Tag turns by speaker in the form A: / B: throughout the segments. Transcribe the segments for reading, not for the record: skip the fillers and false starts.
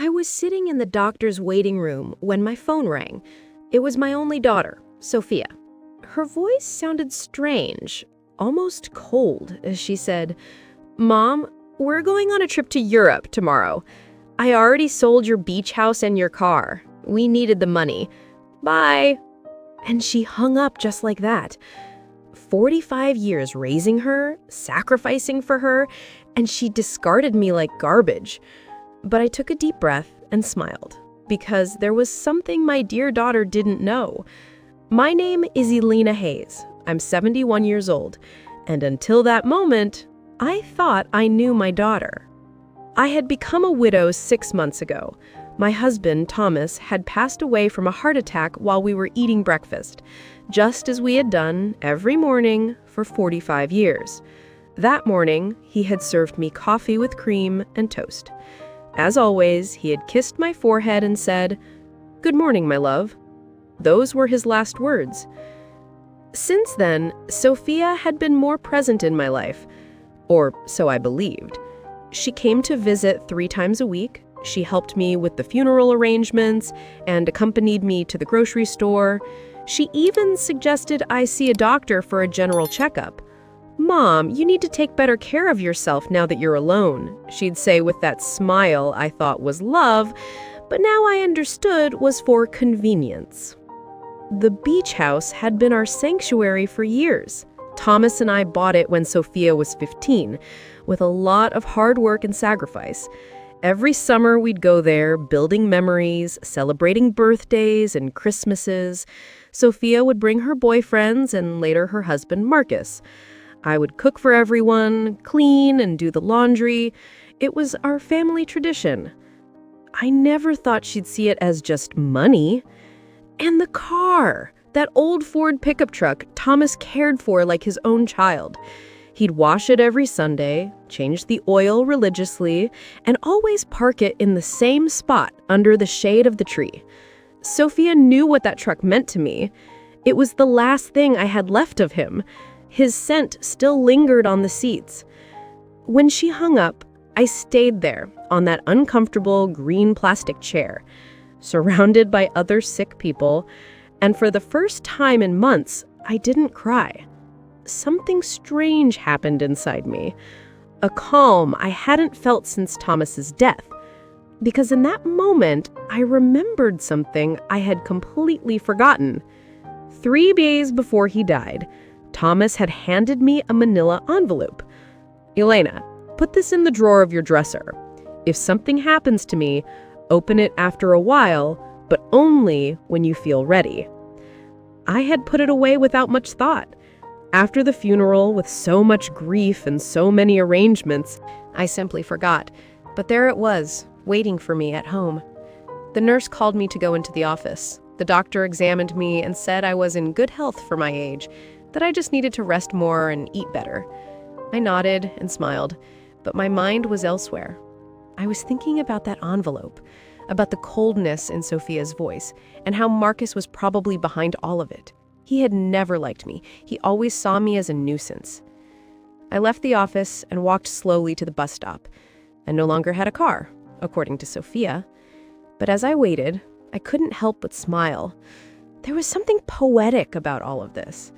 A: I was sitting in the doctor's waiting room when my phone rang. It was my only daughter, Sophia. Her voice sounded strange, almost cold, as she said, "Mom, we're going on a trip to Europe tomorrow. I already sold your beach house and your car. We needed the money. Bye." And she hung up just like that. 45 years raising her, sacrificing for her, and she discarded me like garbage. But I took a deep breath and smiled, because there was something my dear daughter didn't know. My name is Elena Hayes. I'm 71 years old, and until that moment, I thought I knew my daughter. I had become a widow 6 months ago. My husband, Thomas, had passed away from a heart attack while we were eating breakfast, just as we had done every morning for 45 years. That morning, he had served me coffee with cream and toast. As always, he had kissed my forehead and said, "Good morning, my love." Those were his last words. Since then, Sophia had been more present in my life, or so I believed. She came to visit 3 times a week. She helped me with the funeral arrangements and accompanied me to the grocery store. She even suggested I see a doctor for a general checkup. "Mom, you need to take better care of yourself now that you're alone," she'd say with that smile I thought was love, but now I understood was for convenience. The beach house had been our sanctuary for years. Thomas and I bought it when Sophia was 15, with a lot of hard work and sacrifice. Every summer we'd go there, building memories, celebrating birthdays and Christmases. Sophia would bring her boyfriends and later her husband, Marcus. I would cook for everyone, clean and do the laundry. It was our family tradition. I never thought she'd see it as just money. And the car, that old Ford pickup truck Thomas cared for like his own child. He'd wash it every Sunday, change the oil religiously, and always park it in the same spot under the shade of the tree. Sophia knew what that truck meant to me. It was the last thing I had left of him. His scent still lingered on the seats. When she hung up, I stayed there on that uncomfortable green plastic chair, surrounded by other sick people, and for the first time in months, I didn't cry. Something strange happened inside me, a calm I hadn't felt since Thomas's death, because in that moment, I remembered something I had completely forgotten. 3 days before he died, Thomas had handed me a manila envelope. "Elena, put this in the drawer of your dresser. If something happens to me, open it after a while, but only when you feel ready." I had put it away without much thought. After the funeral, with so much grief and so many arrangements, I simply forgot. But there it was, waiting for me at home. The nurse called me to go into the office. The doctor examined me and said I was in good health for my age, that I just needed to rest more and eat better. I nodded and smiled, but my mind was elsewhere. I was thinking about that envelope, about the coldness in Sophia's voice, and how Marcus was probably behind all of it. He had never liked me. He always saw me as a nuisance. I left the office and walked slowly to the bus stop. I no longer had a car, according to Sophia. But as I waited, I couldn't help but smile. There was something poetic about all of this.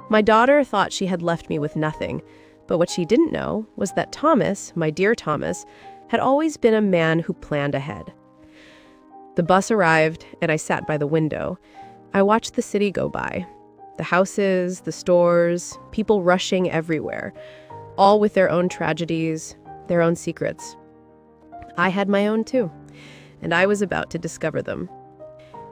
A: My daughter thought she had left me with nothing, but what she didn't know was that Thomas, my dear Thomas, had always been a man who planned ahead. The bus arrived, and I sat by the window. I watched the city go by. The houses, the stores, people rushing everywhere, all with their own tragedies, their own secrets. I had my own too, and I was about to discover them.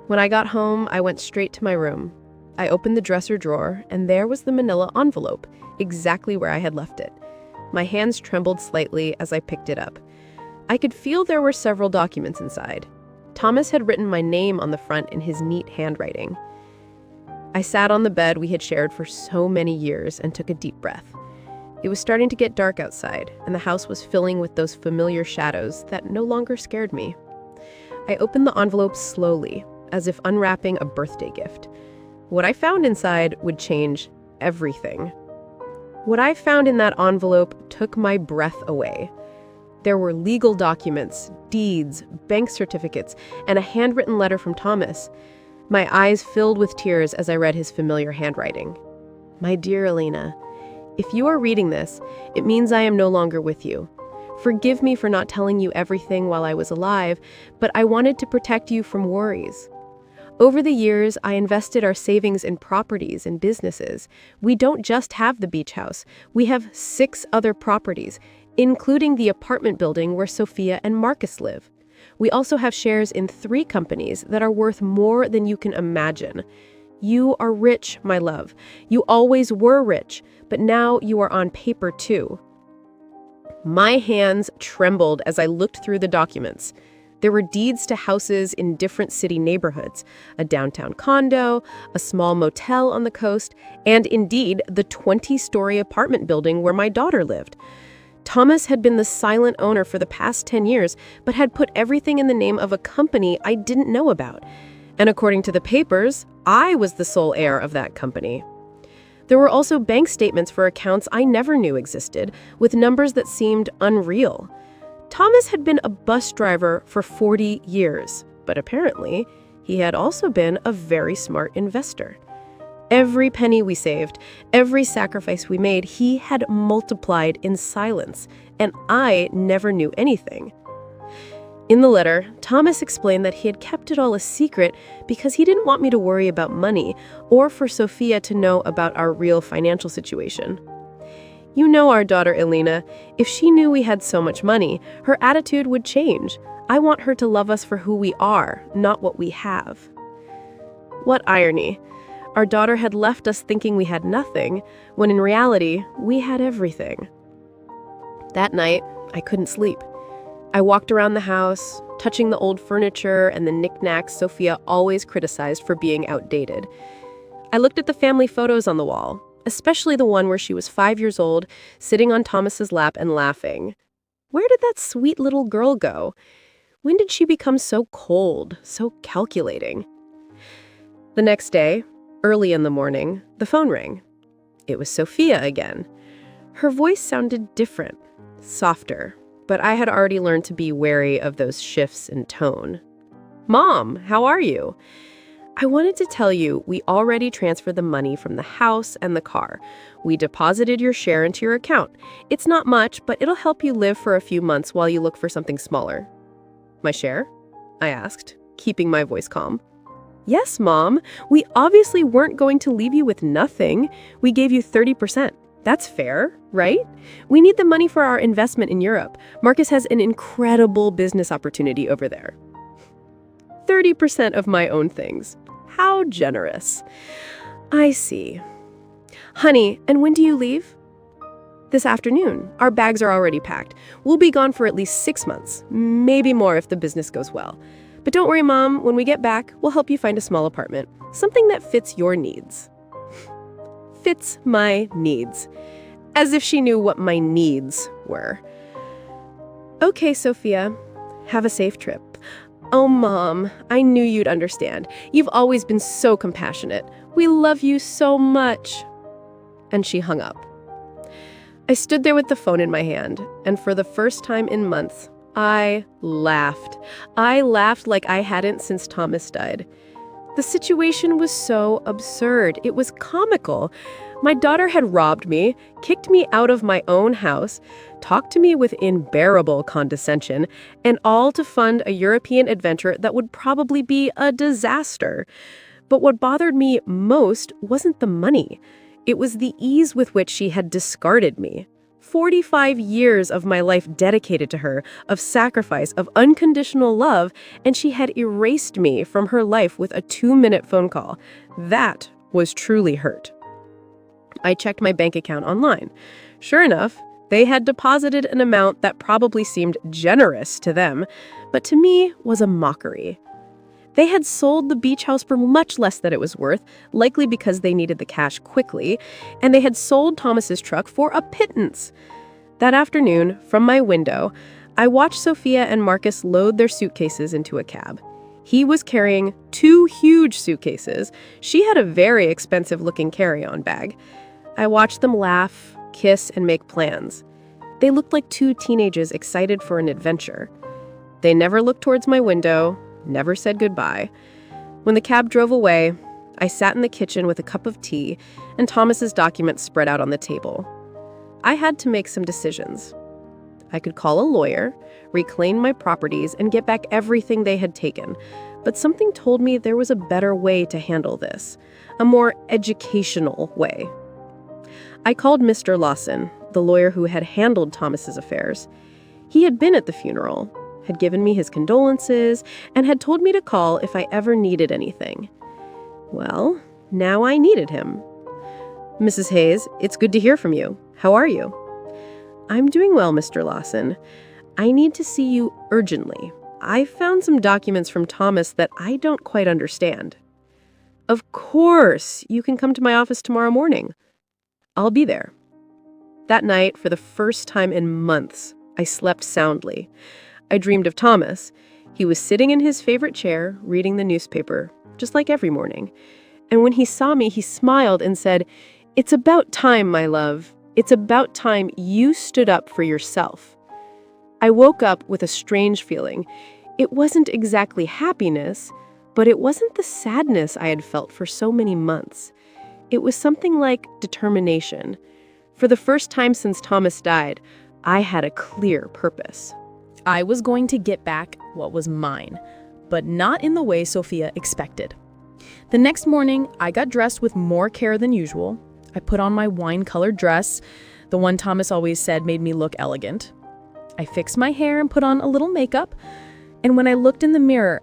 A: When I got home, I went straight to my room. I opened the dresser drawer, and there was the manila envelope, exactly where I had left it. My hands trembled slightly as I picked it up. I could feel there were several documents inside. Thomas had written my name on the front in his neat handwriting. I sat on the bed we had shared for so many years and took a deep breath. It was starting to get dark outside, and the house was filling with those familiar shadows that no longer scared me. I opened the envelope slowly, as if unwrapping a birthday gift. What I found inside would change everything. What I found in that envelope took my breath away. There were legal documents, deeds, bank certificates, and a handwritten letter from Thomas. My eyes filled with tears as I read his familiar handwriting. My dear Elena, if you are reading this, it means I am no longer with you. Forgive me for not telling you everything while I was alive, but I wanted to protect you from worries. Over the years, I invested our savings in properties and businesses. We don't just have the beach house. We have 6 other properties, including the apartment building where Sophia and Marcus live. We also have shares in 3 companies that are worth more than you can imagine. You are rich, my love. You always were rich, but now you are on paper too. My hands trembled as I looked through the documents. There were deeds to houses in different city neighborhoods, a downtown condo, a small motel on the coast, and indeed the 20-story apartment building where my daughter lived. Thomas had been the silent owner for the past 10 years, but had put everything in the name of a company I didn't know about. And according to the papers, I was the sole heir of that company. There were also bank statements for accounts I never knew existed, with numbers that seemed unreal. Thomas had been a bus driver for 40 years, but apparently, he had also been a very smart investor. Every penny we saved, every sacrifice we made, he had multiplied in silence, and I never knew anything. In the letter, Thomas explained that he had kept it all a secret because he didn't want me to worry about money or for Sophia to know about our real financial situation. You know our daughter Elena. If she knew we had so much money, her attitude would change. I want her to love us for who we are, not what we have. What irony. Our daughter had left us thinking we had nothing, when in reality, we had everything. That night, I couldn't sleep. I walked around the house, touching the old furniture and the knickknacks Sophia always criticized for being outdated. I looked at the family photos on the wall, especially the one where she was 5 years old, sitting on Thomas's lap and laughing. Where did that sweet little girl go? When did she become so cold, so calculating? The next day, early in the morning, the phone rang. It was Sophia again. Her voice sounded different, softer, but I had already learned to be wary of those shifts in tone. Mom, how are you? I wanted to tell you we already transferred the money from the house and the car. We deposited your share into your account. It's not much, but it'll help you live for a few months while you look for something smaller. My share? I asked, keeping my voice calm. Yes, Mom. We obviously weren't going to leave you with nothing. We gave you 30%. That's fair, right? We need the money for our investment in Europe. Marcus has an incredible business opportunity over there. 30% of my own things. How generous. I see. Honey, and when do you leave? This afternoon. Our bags are already packed. We'll be gone for at least 6 months, maybe more if the business goes well. But don't worry, Mom. When we get back, we'll help you find a small apartment. Something that fits your needs. Fits my needs. As if she knew what my needs were. Okay, Sophia. Have a safe trip. Oh, Mom, I knew you'd understand. You've always been so compassionate. We love you so much. And she hung up. I stood there with the phone in my hand, and for the first time in months, I laughed. I laughed like I hadn't since Thomas died. The situation was so absurd. It was comical. My daughter had robbed me, kicked me out of my own house, talked to me with unbearable condescension, and all to fund a European adventure that would probably be a disaster. But what bothered me most wasn't the money. It was the ease with which she had discarded me. 45 years of my life dedicated to her, of sacrifice, of unconditional love, and she had erased me from her life with a 2-minute phone call. That was truly hurt. I checked my bank account online. Sure enough, they had deposited an amount that probably seemed generous to them, but to me was a mockery. They had sold the beach house for much less than it was worth, likely because they needed the cash quickly, and they had sold Thomas's truck for a pittance. That afternoon, from my window, I watched Sophia and Marcus load their suitcases into a cab. He was carrying 2 huge suitcases. She had a very expensive-looking carry-on bag. I watched them laugh, kiss, and make plans. They looked like two teenagers excited for an adventure. They never looked towards my window, never said goodbye. When the cab drove away, I sat in the kitchen with a cup of tea and Thomas's documents spread out on the table. I had to make some decisions. I could call a lawyer, reclaim my properties, and get back everything they had taken. But something told me there was a better way to handle this, a more educational way. I called Mr. Lawson, the lawyer who had handled Thomas's affairs. He had been at the funeral, had given me his condolences, and had told me to call if I ever needed anything. Well, now I needed him. Mrs. Hayes, it's good to hear from you. How are you? I'm doing well, Mr. Lawson. I need to see you urgently. I found some documents from Thomas that I don't quite understand. Of course, you can come to my office tomorrow morning. I'll be there. That night, for the first time in months, I slept soundly. I dreamed of Thomas. He was sitting in his favorite chair, reading the newspaper, just like every morning. And when he saw me, he smiled and said, "It's about time, my love. It's about time you stood up for yourself." I woke up with a strange feeling. It wasn't exactly happiness, but it wasn't the sadness I had felt for so many months. It was something like determination. For the first time since Thomas died, I had a clear purpose.
B: I was going to get back what was mine, but not in the way Sophia expected. The next morning, I got dressed with more care than usual. I put on my wine-colored dress, the one Thomas always said made me look elegant. I fixed my hair and put on a little makeup, and when I looked in the mirror,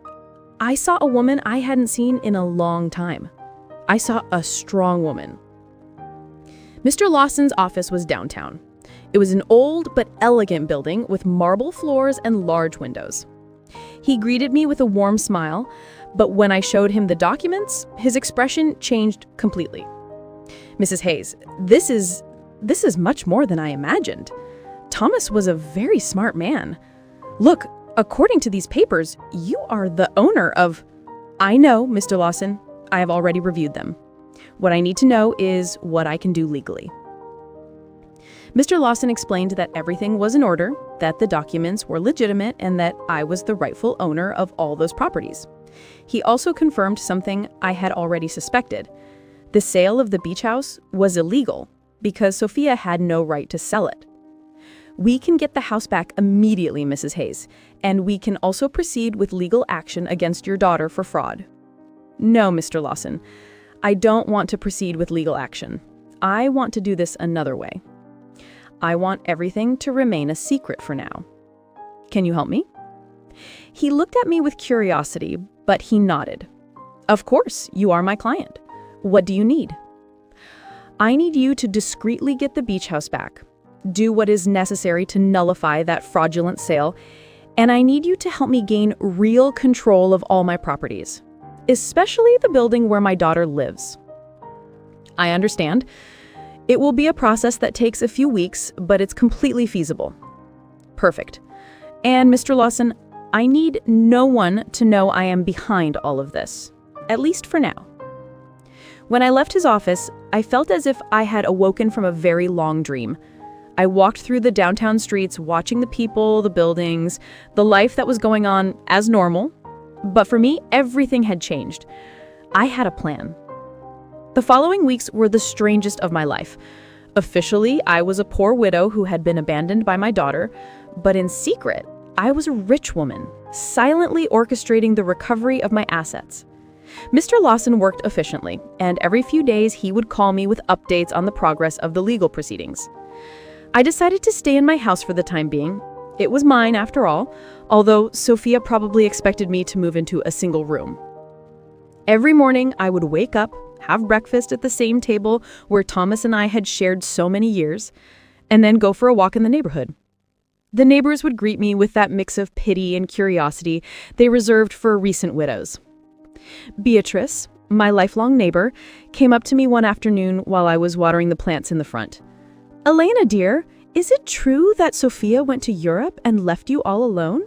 B: I saw a woman I hadn't seen in a long time. I saw a strong woman. Mr. Lawson's office was downtown. It was an old but elegant building with marble floors and large windows. He greeted me with a warm smile, but when I showed him the documents, his expression changed completely. Mrs. Hayes, this is much more than I imagined. Thomas was a very smart man. Look, according to these papers, you are the owner of... I know, Mr. Lawson. I have already reviewed them. What I need to know is what I can do legally. Mr. Lawson explained that everything was in order, that the documents were legitimate, and that I was the rightful owner of all those properties. He also confirmed something I had already suspected. The sale of the beach house was illegal because Sophia had no right to sell it. We can get the house back immediately, Mrs. Hayes, and we can also proceed with legal action against your daughter for fraud. No, Mr. Lawson, I don't want to proceed with legal action. I want to do this another way. I want everything to remain a secret for now. Can you help me? He looked at me with curiosity, but he nodded. Of course, you are my client. What do you need? I need you to discreetly get the beach house back. Do what is necessary to nullify that fraudulent sale, and I need you to help me gain real control of all my properties, especially the building where my daughter lives. I understand. It will be a process that takes a few weeks, but it's completely feasible. Perfect. And Mr. Lawson, I need no one to know I am behind all of this, at least for now. When I left his office, I felt as if I had awoken from a very long dream. I walked through the downtown streets, watching the people, the buildings, the life that was going on as normal. But for me, everything had changed. I had a plan. The following weeks were the strangest of my life. Officially, I was a poor widow who had been abandoned by my daughter, but in secret, I was a rich woman, silently orchestrating the recovery of my assets. Mr. Lawson worked efficiently, and every few days he would call me with updates on the progress of the legal proceedings. I decided to stay in my house for the time being. It was mine, after all, although Sophia probably expected me to move into a single room. Every morning, I would wake up, have breakfast at the same table where Thomas and I had shared so many years, and then go for a walk in the neighborhood. The neighbors would greet me with that mix of pity and curiosity they reserved for recent widows. Beatrice, my lifelong neighbor, came up to me one afternoon while I was watering the plants in the front. "Elena, dear, is it true that Sophia went to Europe and left you all alone?"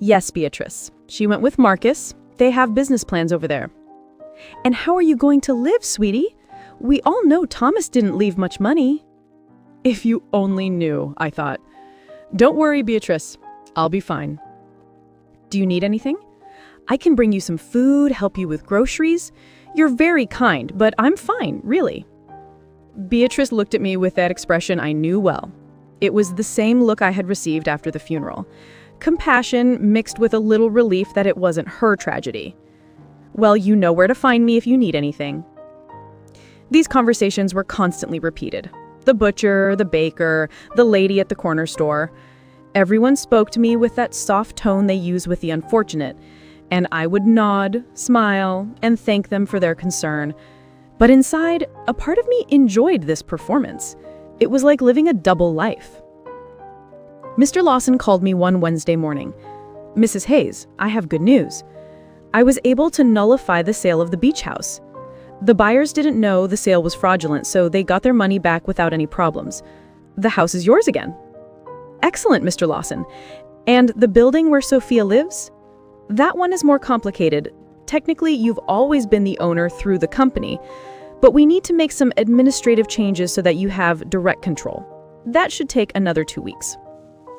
B: "Yes, Beatrice. She went with Marcus. They have business plans over there." "And how are you going to live, sweetie? We all know Thomas didn't leave much money." If you only knew, I thought. Don't worry, Beatrice. I'll be fine. Do you need anything? I can bring you some food, help you with groceries. You're very kind, but I'm fine, really. Beatrice looked at me with that expression I knew well. It was the same look I had received after the funeral. Compassion mixed with a little relief that it wasn't her tragedy. Well, you know where to find me if you need anything. These conversations were constantly repeated. The butcher, the baker, the lady at the corner store. Everyone spoke to me with that soft tone they use with the unfortunate, and I would nod, smile, and thank them for their concern. But inside, a part of me enjoyed this performance. It was like living a double life. Mr. Lawson called me one Wednesday morning. Mrs. Hayes, I have good news. I was able to nullify the sale of the beach house. The buyers didn't know the sale was fraudulent, so they got their money back without any problems. The house is yours again. Excellent, Mr. Lawson. And the building where Sophia lives? That one is more complicated. Technically, you've always been the owner through the company, but we need to make some administrative changes so that you have direct control. That should take another 2 weeks.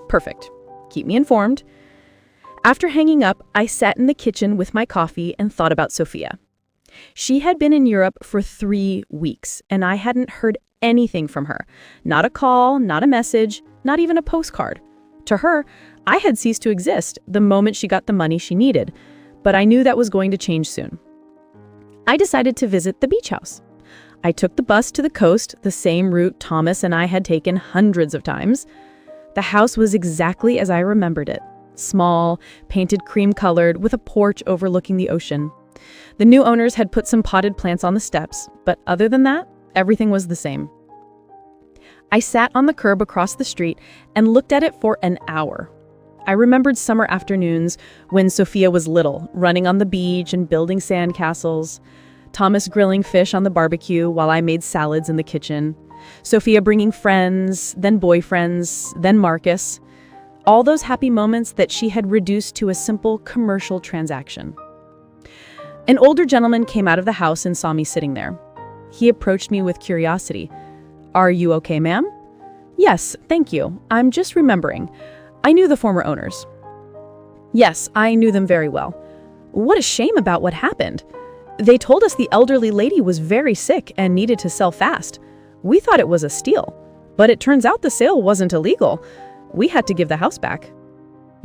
B: Perfect. Keep me informed. After hanging up, I sat in the kitchen with my coffee and thought about Sophia. She had been in Europe for 3 weeks, and I hadn't heard anything from her. Not a call, not a message, not even a postcard. To her, I had ceased to exist the moment she got the money she needed, but I knew that was going to change soon. I decided to visit the beach house. I took the bus to the coast, the same route Thomas and I had taken hundreds of times. The house was exactly as I remembered it. Small, painted cream-colored, with a porch overlooking the ocean. The new owners had put some potted plants on the steps, but other than that, everything was the same. I sat on the curb across the street and looked at it for an hour. I remembered summer afternoons when Sophia was little, running on the beach and building sandcastles. Thomas grilling fish on the barbecue while I made salads in the kitchen. Sophia bringing friends, then boyfriends, then Marcus. All those happy moments that she had reduced to a simple commercial transaction. An older gentleman came out of the house and saw me sitting there. He approached me with curiosity. "Are you okay, ma'am?" "Yes, thank you. I'm just remembering. I knew the former owners." "Yes, I knew them very well. What a shame about what happened. They told us the elderly lady was very sick and needed to sell fast. We thought it was a steal, but it turns out the sale wasn't illegal. We had to give the house back."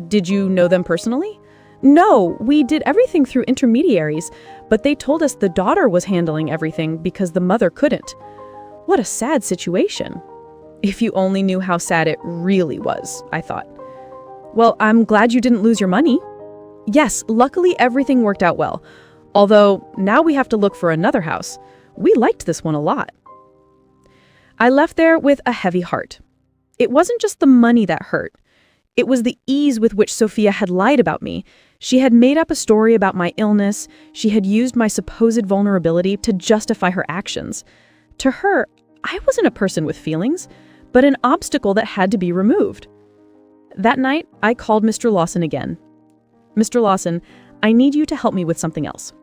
B: "Did you know them personally?" "No, we did everything through intermediaries, but they told us the daughter was handling everything because the mother couldn't." What a sad situation. If you only knew how sad it really was, I thought. "Well, I'm glad you didn't lose your money." "Yes, luckily everything worked out well. Although, now we have to look for another house. We liked this one a lot." I left there with a heavy heart. It wasn't just the money that hurt. It was the ease with which Sophia had lied about me. She had made up a story about my illness. She had used my supposed vulnerability to justify her actions. To her, I wasn't a person with feelings, but an obstacle that had to be removed. That night, I called Mr. Lawson again. "Mr. Lawson, I need you to help me with something else.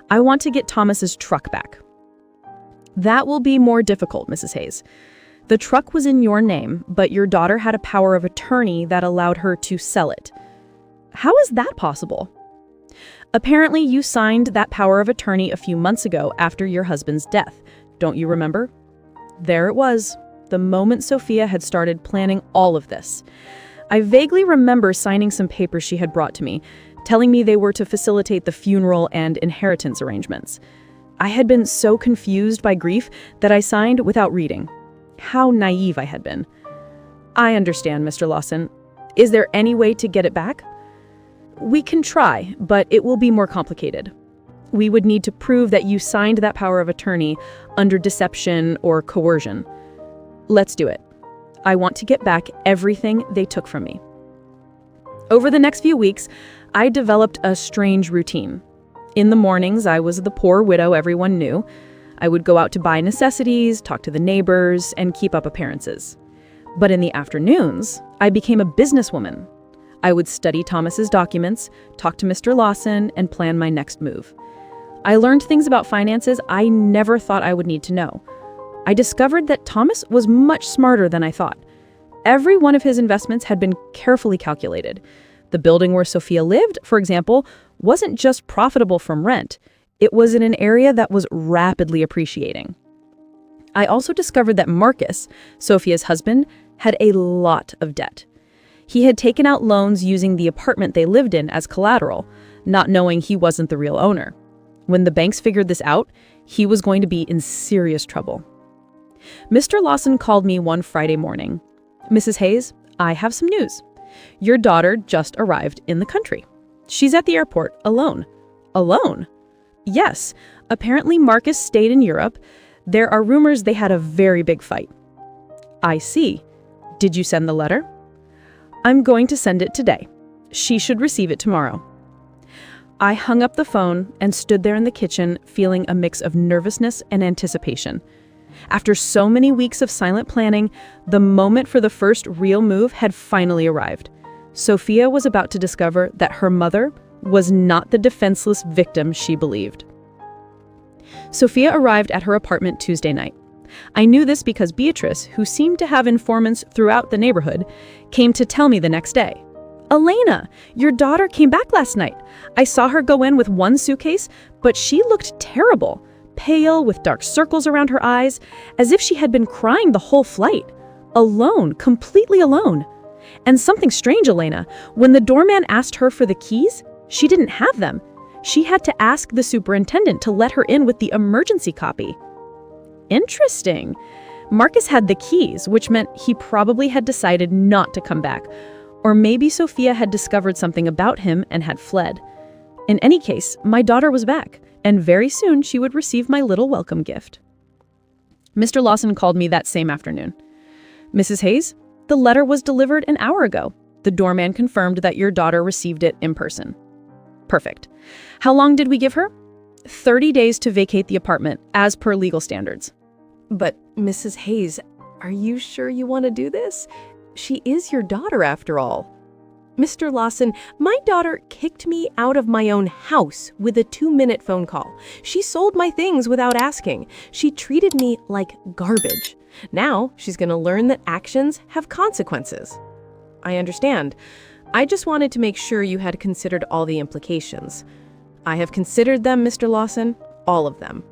B: I want to get Thomas's truck back." "That will be more difficult, Mrs. Hayes. The truck was in your name, but your daughter had a power of attorney that allowed her to sell it." "How is that possible?" "Apparently, you signed that power of attorney a few months ago after your husband's death. Don't you remember?" There it was, the moment Sophia had started planning all of this. I vaguely remember signing some papers she had brought to me, telling me they were to facilitate the funeral and inheritance arrangements. I had been so confused by grief that I signed without reading. How naive I had been. "I understand, Mr. Lawson. Is there any way to get it back?" "We can try, but it will be more complicated. We would need to prove that you signed that power of attorney under deception or coercion. Let's do it. I want to get back everything they took from me." Over the next few weeks, I developed a strange routine. In the mornings, I was the poor widow everyone knew. I would go out to buy necessities, talk to the neighbors, and keep up appearances. But in the afternoons, I became a businesswoman. I would study Thomas's documents, talk to Mr. Lawson, and plan my next move. I learned things about finances I never thought I would need to know. I discovered that Thomas was much smarter than I thought. Every one of his investments had been carefully calculated. The building where Sophia lived, for example, wasn't just profitable from rent. It was in an area that was rapidly appreciating. I also discovered that Marcus, Sophia's husband, had a lot of debt. He had taken out loans using the apartment they lived in as collateral, not knowing he wasn't the real owner. When the banks figured this out, he was going to be in serious trouble. Mr. Lawson called me one Friday morning. "Mrs. Hayes, I have some news. Your daughter just arrived in the country. She's at the airport alone." "Alone?" "Yes. Apparently Marcus stayed in Europe. There are rumors they had a very big fight." "I see. Did you send the letter?" "I'm going to send it today. She should receive it tomorrow." I hung up the phone and stood there in the kitchen feeling a mix of nervousness and anticipation. After so many weeks of silent planning, the moment for the first real move had finally arrived. Sophia was about to discover that her mother was not the defenseless victim she believed. Sophia arrived at her apartment Tuesday night. I knew this because Beatrice, who seemed to have informants throughout the neighborhood, came to tell me the next day. "Elena, your daughter came back last night. I saw her go in with one suitcase, but she looked terrible, pale with dark circles around her eyes, as if she had been crying the whole flight. Alone, completely alone. And something strange, Elena, when the doorman asked her for the keys, she didn't have them. She had to ask the superintendent to let her in with the emergency copy." Interesting. Marcus had the keys, which meant he probably had decided not to come back. Or maybe Sophia had discovered something about him and had fled. In any case, my daughter was back, and very soon she would receive my little welcome gift. Mr. Lawson called me that same afternoon. "Mrs. Hayes, the letter was delivered an hour ago. The doorman confirmed that your daughter received it in person." "Perfect. How long did we give her?" 30 days to vacate the apartment, as per legal standards."
A: But, Mrs. Hayes, are you sure you want to do this? She is your daughter, after all. Mr. Lawson, my daughter kicked me out of my own house with a 2-minute phone call. She sold my things without asking. She treated me like garbage. Now she's going to learn that actions have consequences. I understand. I just wanted to make sure you had considered all the implications. I have considered them, Mr. Lawson, all of them.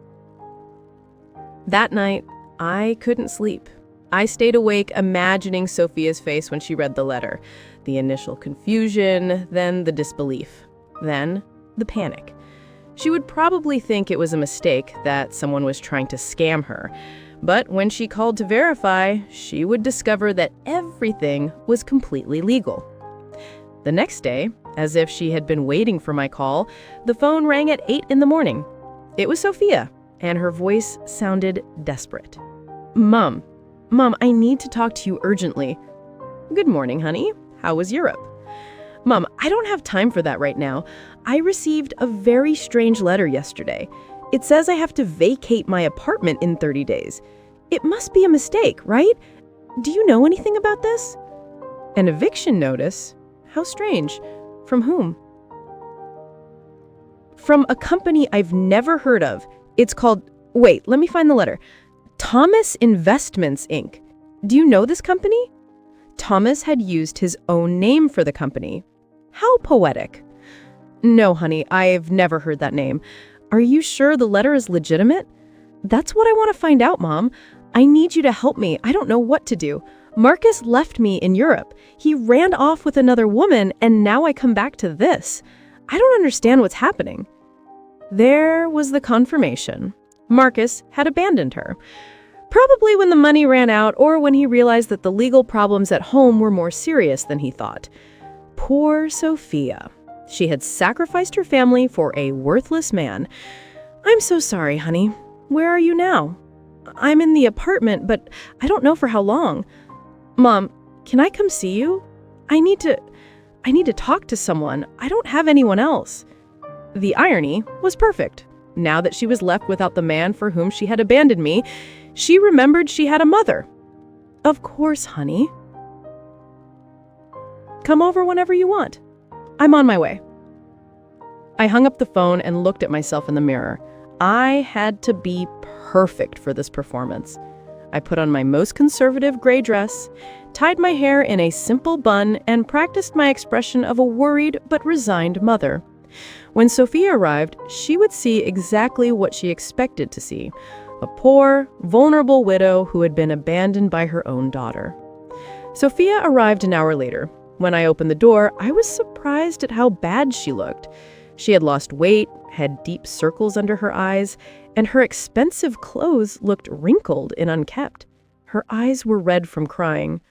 A: That night, I couldn't sleep. I stayed awake imagining Sophia's face when she read the letter. The initial confusion, then the disbelief, then the panic. She would probably think it was a mistake, that someone was trying to scam her. But when she called to verify, she would discover that everything was completely legal. The next day, as if she had been waiting for my call, the phone rang at 8 in the morning. It was Sophia, and her voice sounded desperate. Mom, I need to talk to you urgently." "Good morning, honey. How was Europe?" "Mom, I don't have time for that right now. I received a very strange letter yesterday. It says I have to vacate my apartment in 30 days. It must be a mistake, right? Do you know anything about this?" "An eviction notice? How strange. From whom?" "From a company I've never heard of. It's called, wait, let me find the letter. Thomas Investments, Inc. Do you know this company?" Thomas had used his own name for the company. How poetic. "No, honey, I've never heard that name. Are you sure the letter is legitimate?" "That's what I want to find out, Mom. I need you to help me. I don't know what to do. Marcus left me in Europe. He ran off with another woman, and now I come back to this. I don't understand what's happening." There was the confirmation. Marcus had abandoned her. Probably when the money ran out or when he realized that the legal problems at home were more serious than he thought. Poor Sophia. She had sacrificed her family for a worthless man. "I'm so sorry, honey. Where are you now?" "I'm in the apartment, but I don't know for how long." "Mom, can I come see you? I need to talk to someone. I don't have anyone else." The irony was perfect. Now that she was left without the man for whom she had abandoned me, she remembered she had a mother. "Of course, honey. Come over whenever you want. I'm on my way." I hung up the phone and looked at myself in the mirror. I had to be perfect for this performance.
B: I put on my most conservative gray dress, tied my hair in a simple bun, and practiced my expression of a worried but resigned mother. When Sophia arrived, she would see exactly what she expected to see: a poor, vulnerable widow who had been abandoned by her own daughter. Sophia arrived an hour later. When I opened the door, I was surprised at how bad she looked. She had lost weight, had deep circles under her eyes, and her expensive clothes looked wrinkled and unkempt. Her eyes were red from crying.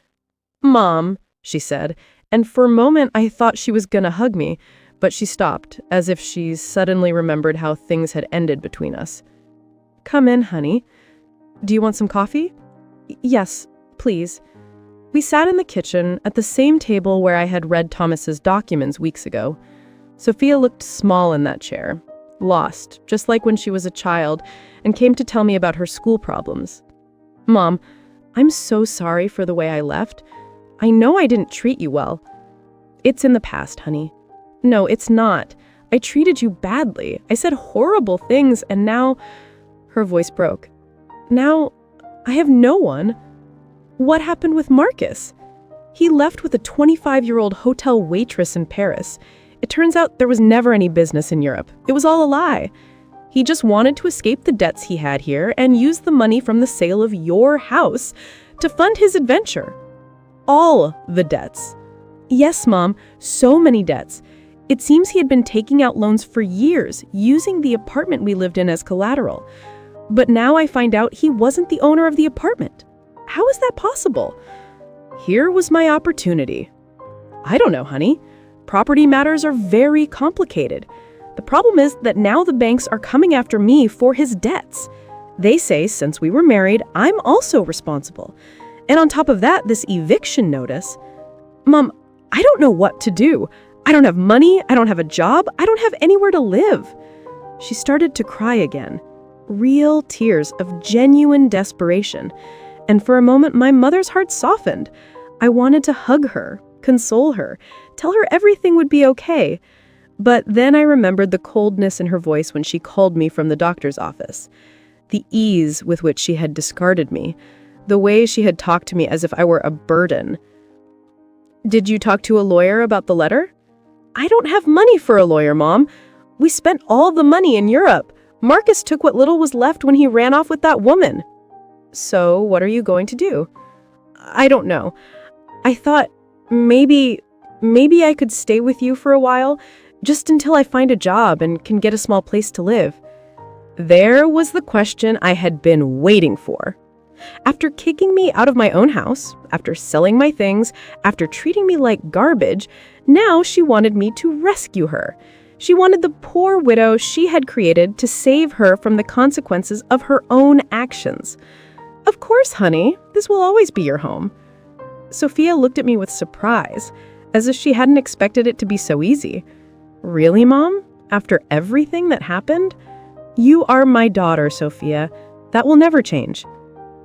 B: "Mom," she said, and for a moment I thought she was gonna hug me, but she stopped, as if she suddenly remembered how things had ended between us. "Come in, honey. Do you want some coffee?" "Yes, please." We sat in the kitchen at the same table where I had read Thomas's documents weeks ago. Sophia looked small in that chair, lost, just like when she was a child, and came to tell me about her school problems. "Mom, I'm so sorry for the way I left. I know I didn't treat you well." "It's in the past, honey." "No, it's not. I treated you badly. I said horrible things, and now—" Her voice broke. "Now, I have no one. What happened with Marcus? He left with a 25-year-old hotel waitress in Paris. It turns out there was never any business in Europe. It was all a lie. He just wanted to escape the debts he had here and use the money from the sale of your house to fund his adventure. All the debts." "Yes, Mom, so many debts. It seems he had been taking out loans for years, using the apartment we lived in as collateral. But now I find out he wasn't the owner of the apartment. How is that possible?" Here was my opportunity. "I don't know, honey. Property matters are very complicated. The problem is that now the banks are coming after me for his debts. They say since we were married, I'm also responsible. And on top of that, this eviction notice. Mom, I don't know what to do. I don't have money, I don't have a job, I don't have anywhere to live." She started to cry again. Real tears of genuine desperation. And for a moment, my mother's heart softened. I wanted to hug her, console her, tell her everything would be okay. But then I remembered the coldness in her voice when she called me from the doctor's office. The ease with which she had discarded me. The way she had talked to me as if I were a burden. "Did you talk to a lawyer about the letter?" "I don't have money for a lawyer, Mom. We spent all the money in Europe. Marcus took what little was left when he ran off with that woman." "So what are you going to do?" "I don't know. I thought maybe I could stay with you for a while, just until I find a job and can get a small place to live." There was the question I had been waiting for. After kicking me out of my own house, after selling my things, after treating me like garbage, now she wanted me to rescue her. She wanted the poor widow she had created to save her from the consequences of her own actions. "Of course, honey, this will always be your home." Sophia looked at me with surprise, as if she hadn't expected it to be so easy. "Really, Mom? After everything that happened? You are my daughter, Sophia. That will never change."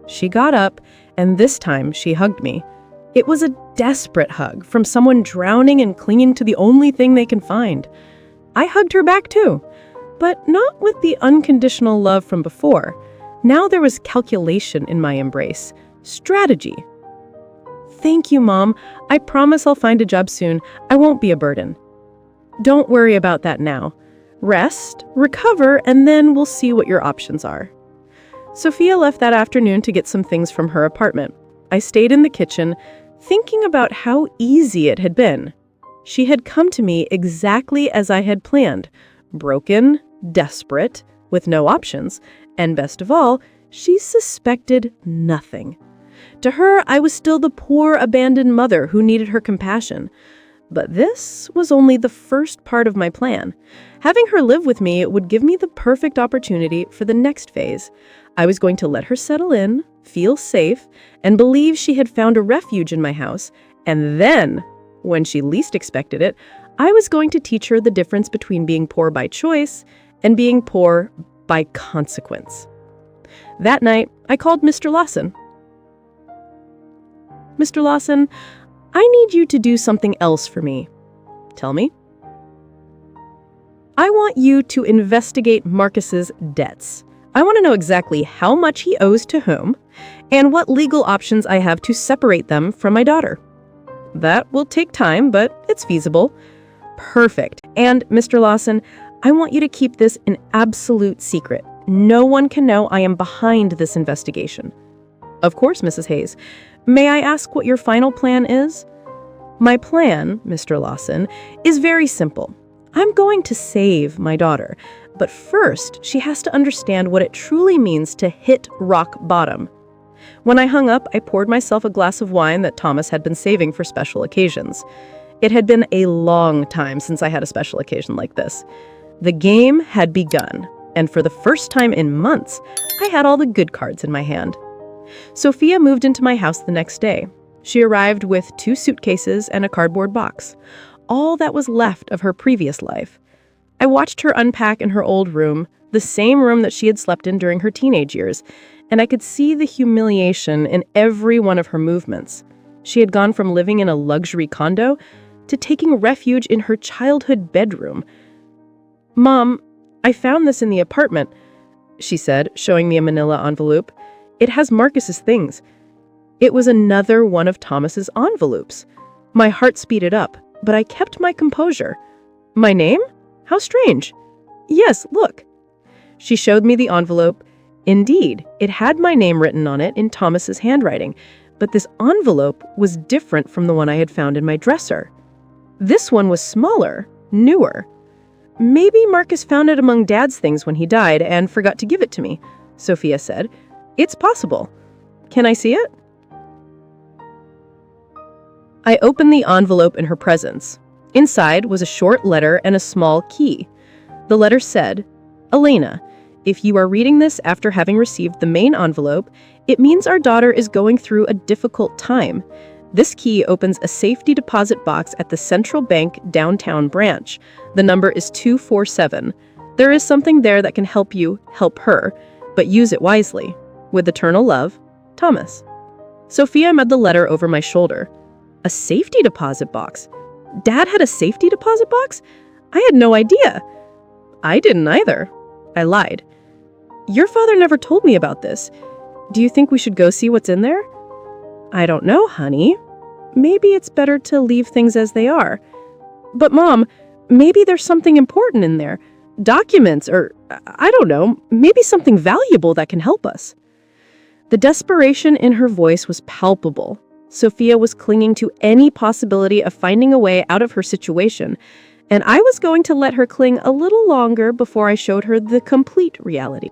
B: She got up, and this time she hugged me. It was a desperate hug from someone drowning and clinging to the only thing they can find. I hugged her back too, but not with the unconditional love from before. Now there was calculation in my embrace, strategy. "Thank you, Mom. I promise I'll find a job soon. I won't be a burden." "Don't worry about that now. Rest, recover, and then we'll see what your options are." Sophia left that afternoon to get some things from her apartment. I stayed in the kitchen, thinking about how easy it had been. She had come to me exactly as I had planned, broken, desperate, with no options, and best of all, she suspected nothing. To her, I was still the poor, abandoned mother who needed her compassion. But this was only the first part of my plan. Having her live with me would give me the perfect opportunity for the next phase. I was going to let her settle in, feel safe, and believe she had found a refuge in my house. And then, when she least expected it, I was going to teach her the difference between being poor by choice and being poor by consequence. That night, I called Mr. Lawson. "Mr. Lawson, I need you to do something else for me." "Tell me." "I want you to investigate Marcus's debts. I want to know exactly how much he owes to whom and what legal options I have to separate them from my daughter. That will take time, but it's feasible. Perfect. And, Mr. Lawson, I want you to keep this an absolute secret. No one can know I am behind this investigation. Of course, Mrs. Hayes. May I ask what your final plan is? My plan, Mr. Lawson, is very simple. I'm going to save my daughter, but first she has to understand what it truly means to hit rock bottom. When I hung up, I poured myself a glass of wine that Thomas had been saving for special occasions. It had been a long time since I had a special occasion like this. The game had begun, and for the first time in months, I had all the good cards in my hand. Sophia moved into my house the next day. She arrived with 2 suitcases and a cardboard box, all that was left of her previous life. I watched her unpack in her old room, the same room that she had slept in during her teenage years, and I could see the humiliation in every one of her movements. She had gone from living in a luxury condo to taking refuge in her childhood bedroom. "Mom, I found this in the apartment," she said, showing me a manila envelope. "It has Marcus's things." It was another one of Thomas's envelopes. My heart speeded up, but I kept my composure. "My name? How strange." "Yes, look." She showed me the envelope. Indeed, it had my name written on it in Thomas's handwriting, but this envelope was different from the one I had found in my dresser. This one was smaller, newer. "Maybe Marcus found it among Dad's things when he died and forgot to give it to me," Sophia said. "It's possible. Can I see it?" I opened the envelope in her presence. Inside was a short letter and a small key. The letter said, "Elena, if you are reading this after having received the main envelope, it means our daughter is going through a difficult time. This key opens a safety deposit box at the Central Bank downtown branch. The number is 247. There is something there that can help you help her, but use it wisely. With eternal love, Thomas." Sophia read the letter over my shoulder. A safety deposit box? Dad had a safety deposit box? I had no idea. I didn't either. I lied. "Your father never told me about this. Do you think we should go see what's in there?" "I don't know, honey. Maybe it's better to leave things as they are." "But Mom, maybe there's something important in there. Documents or, I don't know, maybe something valuable that can help us." The desperation in her voice was palpable. Sophia was clinging to any possibility of finding a way out of her situation, and I was going to let her cling a little longer before I showed her the complete reality.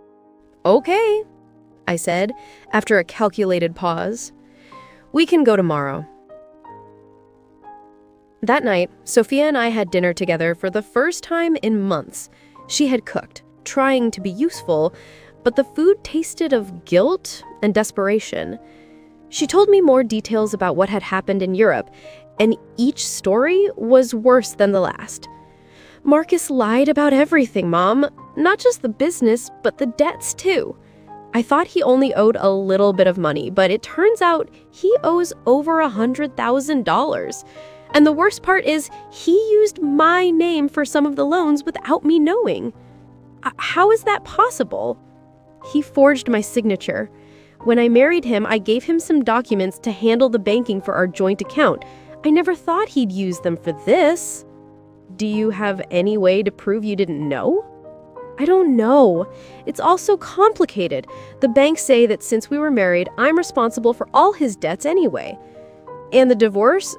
A: "Okay," I said, after a calculated pause. "We can go tomorrow." That night, Sophia and I had dinner together for the first time in months. She had cooked, trying to be useful, but the food tasted of guilt and desperation. She told me more details about what had happened in Europe, and each story was worse than the last. "Marcus lied about everything, Mom. Not just the business, but the debts too. I thought he only owed a little bit of money, but it turns out he owes over $100,000. And the worst part is he used my name for some of the loans without me knowing. How is that possible? He forged my signature. When I married him, I gave him some documents to handle the banking for our joint account. I never thought he'd use them for this." "Do you have any way to prove you didn't know?" "I don't know. It's all so complicated. The banks say that since we were married, I'm responsible for all his debts anyway. And the divorce?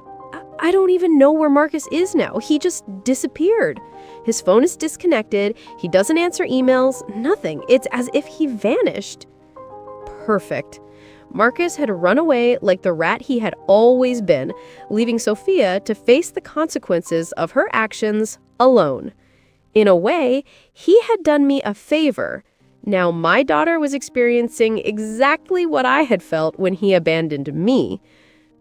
A: I don't even know where Marcus is now. He just disappeared. His phone is disconnected. He doesn't answer emails. Nothing. It's as if he vanished." Perfect. Marcus had run away like the rat he had always been, leaving Sophia to face the consequences of her actions alone. In a way, he had done me a favor. Now my daughter was experiencing exactly what I had felt when he abandoned me.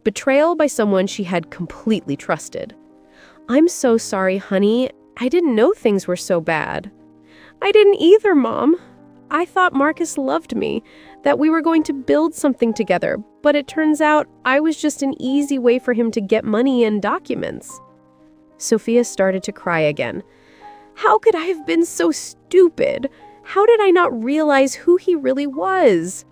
A: Betrayal by someone she had completely trusted. "I'm so sorry, honey. I didn't know things were so bad." "I didn't either, Mom. I thought Marcus loved me, that we were going to build something together, but it turns out I was just an easy way for him to get money and documents." Sophia started to cry again. "How could I have been so stupid? How did I not realize who he really was?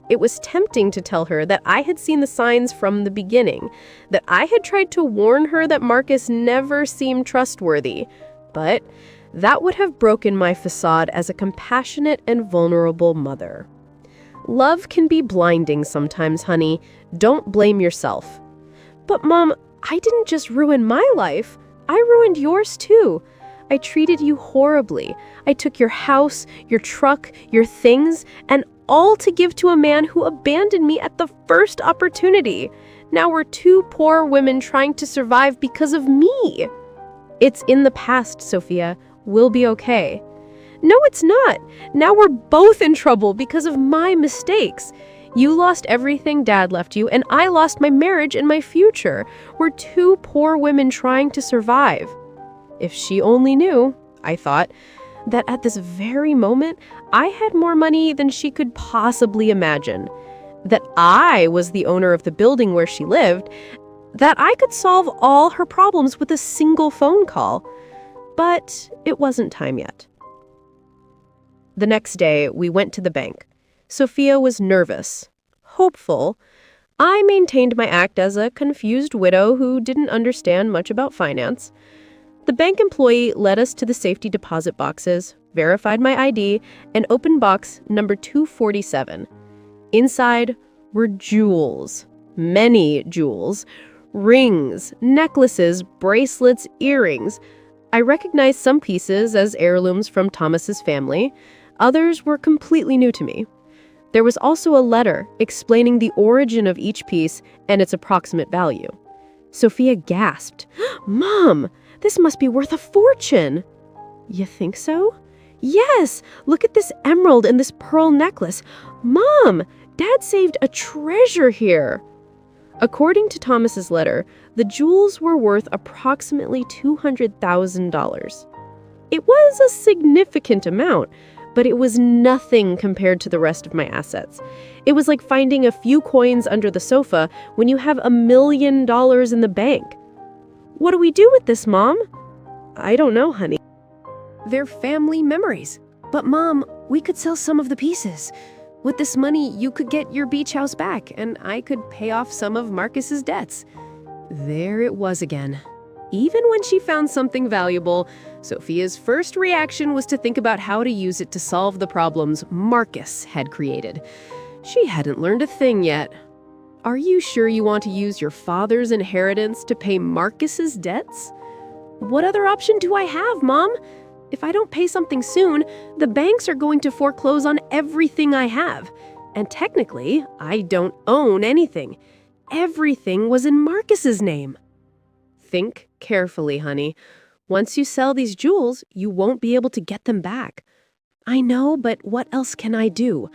A: It was tempting to tell her that I had seen the signs from the beginning, that I had tried to warn her that Marcus never seemed trustworthy, but that would have broken my facade as a compassionate and vulnerable mother. Love can be blinding sometimes, honey. Don't blame yourself. But Mom, I didn't just ruin my life. I ruined yours too. I treated you horribly. I took your house, your truck, your things, and all to give to a man who abandoned me at the first opportunity. Now we're two poor women trying to survive because of me. It's in the past, Sophia. We'll be okay. No, it's not. Now we're both in trouble because of my mistakes. You lost everything Dad left you, and I lost my marriage and my future. We're two poor women trying to survive. If she only knew, I thought, that at this very moment, I had more money than she could possibly imagine. That I was the owner of the building where she lived. That I could solve all her problems with a single phone call. But it wasn't time yet. The next day, we went to the bank. Sophia was nervous, hopeful. I maintained my act as a confused widow who didn't understand much about finance. The bank employee led us to the safety deposit boxes, verified my ID, and opened box number 247. Inside were jewels, many jewels, rings, necklaces, bracelets, earrings. I recognized some pieces as heirlooms from Thomas's family. Others were completely new to me. There was also a letter explaining the origin of each piece and its approximate value. Sophia gasped, "Mom, this must be worth a fortune." "You think so?" "Yes, look at this emerald and this pearl necklace. Mom, Dad saved a treasure here." According to Thomas's letter, the jewels were worth approximately $200,000. It was a significant amount, but it was nothing compared to the rest of my assets. It was like finding a few coins under the sofa when you have $1 million in the bank. "What do we do with this, Mom?" "I don't know, honey. They're family memories. But Mom, we could sell some of the pieces. With this money, you could get your beach house back, and I could pay off some of Marcus's debts." There it was again. Even when she found something valuable, Sophia's first reaction was to think about how to use it to solve the problems Marcus had created. She hadn't learned a thing yet. "Are you sure you want to use your father's inheritance to pay Marcus's debts?" "What other option do I have, Mom? If I don't pay something soon, the banks are going to foreclose on everything I have. And technically, I don't own anything. Everything was in Marcus's name." "Think carefully, honey. Once you sell these jewels, you won't be able to get them back." "I know, but what else can I do?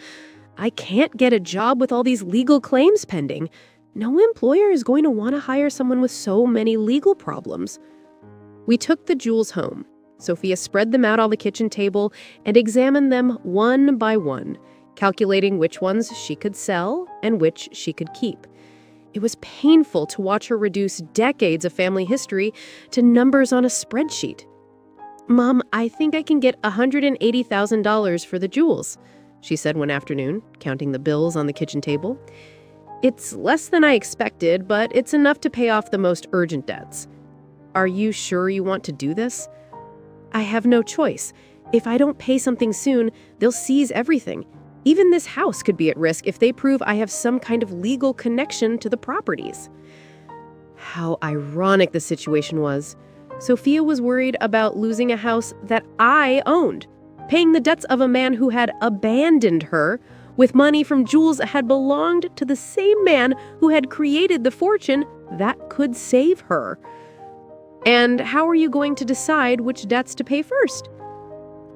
A: I can't get a job with all these legal claims pending. No employer is going to want to hire someone with so many legal problems." We took the jewels home. Sophia spread them out on the kitchen table and examined them one by one, calculating which ones she could sell and which she could keep. It was painful to watch her reduce decades of family history to numbers on a spreadsheet. "Mom, I think I can get $180,000 for the jewels," she said one afternoon, counting the bills on the kitchen table. "It's less than I expected, but it's enough to pay off the most urgent debts." "Are you sure you want to do this?" "I have no choice. If I don't pay something soon, they'll seize everything. Even this house could be at risk if they prove I have some kind of legal connection to the properties." How ironic the situation was. Sophia was worried about losing a house that I owned, paying the debts of a man who had abandoned her, with money from jewels that had belonged to the same man who had created the fortune that could save her. And how are you going to decide which debts to pay first?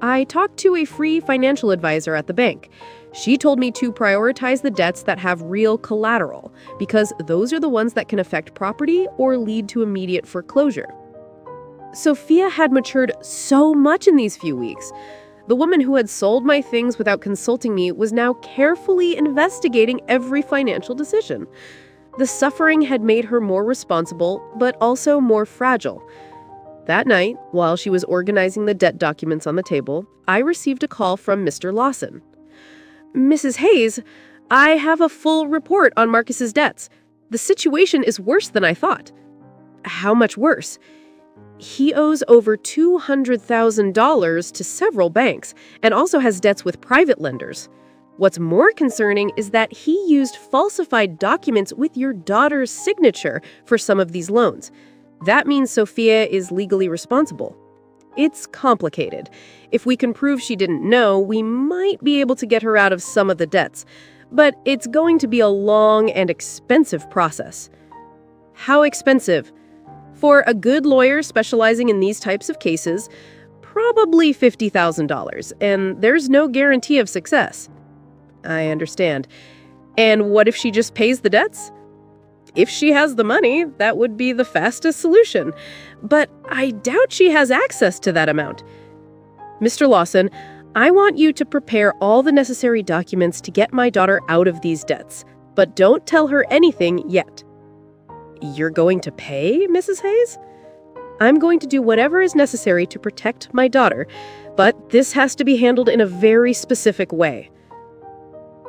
A: I talked to a free financial advisor at the bank. She told me to prioritize the debts that have real collateral, because those are the ones that can affect property or lead to immediate foreclosure. Sophia had matured so much in these few weeks. The woman who had sold my things without consulting me was now carefully investigating every financial decision. The suffering had made her more responsible, but also more fragile. That night, while she was organizing the debt documents on the table, I received a call from Mr. Lawson. "Mrs. Hayes, I have a full report on Marcus's debts. The situation is worse than I thought." "How much worse?" "He owes over $200,000 to several banks and also has debts with private lenders. What's more concerning is that he used falsified documents with your daughter's signature for some of these loans. That means Sophia is legally responsible. It's complicated. If we can prove she didn't know, we might be able to get her out of some of the debts. But it's going to be a long and expensive process." "How expensive?" "For a good lawyer specializing in these types of cases, probably $50,000, and there's no guarantee of success." "I understand. And what if she just pays the debts?" "If she has the money, that would be the fastest solution. But I doubt she has access to that amount." "Mr. Lawson, I want you to prepare all the necessary documents to get my daughter out of these debts, but don't tell her anything yet." "You're going to pay, Mrs. Hayes?" "I'm going to do whatever is necessary to protect my daughter, but this has to be handled in a very specific way."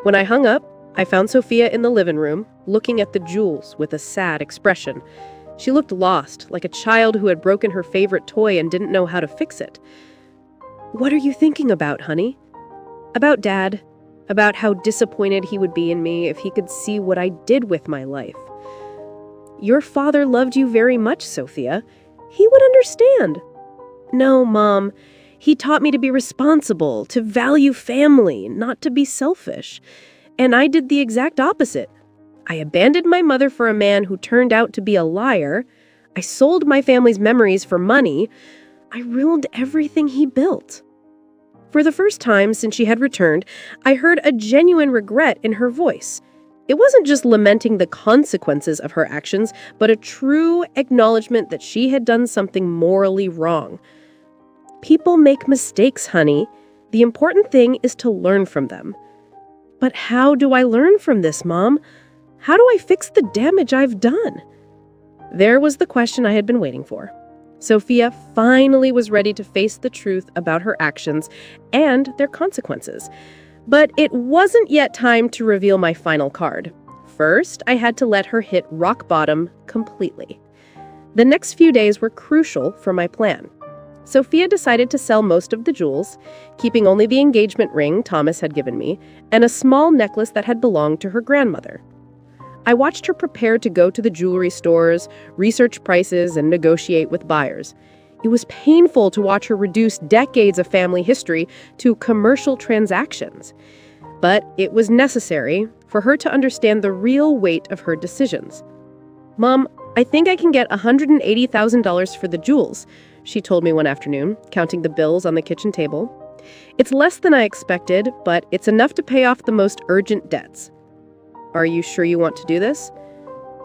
A: When I hung up, I found Sophia in the living room, looking at the jewels with a sad expression. She looked lost, like a child who had broken her favorite toy and didn't know how to fix it. "What are you thinking about, honey?" "About Dad. About how disappointed he would be in me if he could see what I did with my life." "Your father loved you very much, Sophia. He would understand." "No, Mom. He taught me to be responsible, to value family, not to be selfish. And I did the exact opposite. I abandoned my mother for a man who turned out to be a liar. I sold my family's memories for money. I ruined everything he built." For the first time since she had returned, I heard a genuine regret in her voice. It wasn't just lamenting the consequences of her actions, but a true acknowledgement that she had done something morally wrong. "People make mistakes, honey. The important thing is to learn from them." "But how do I learn from this, Mom? How do I fix the damage I've done?" There was the question I had been waiting for. Sophia finally was ready to face the truth about her actions and their consequences. But it wasn't yet time to reveal my final card. First, I had to let her hit rock bottom completely. The next few days were crucial for my plan. Sophia decided to sell most of the jewels, keeping only the engagement ring Thomas had given me and a small necklace that had belonged to her grandmother. I watched her prepare to go to the jewelry stores, research prices, and negotiate with buyers. It was painful to watch her reduce decades of family history to commercial transactions. But it was necessary for her to understand the real weight of her decisions. "Mom, I think I can get $180,000 for the jewels," she told me one afternoon, counting the bills on the kitchen table. "It's less than I expected, but it's enough to pay off the most urgent debts." "Are you sure you want to do this?"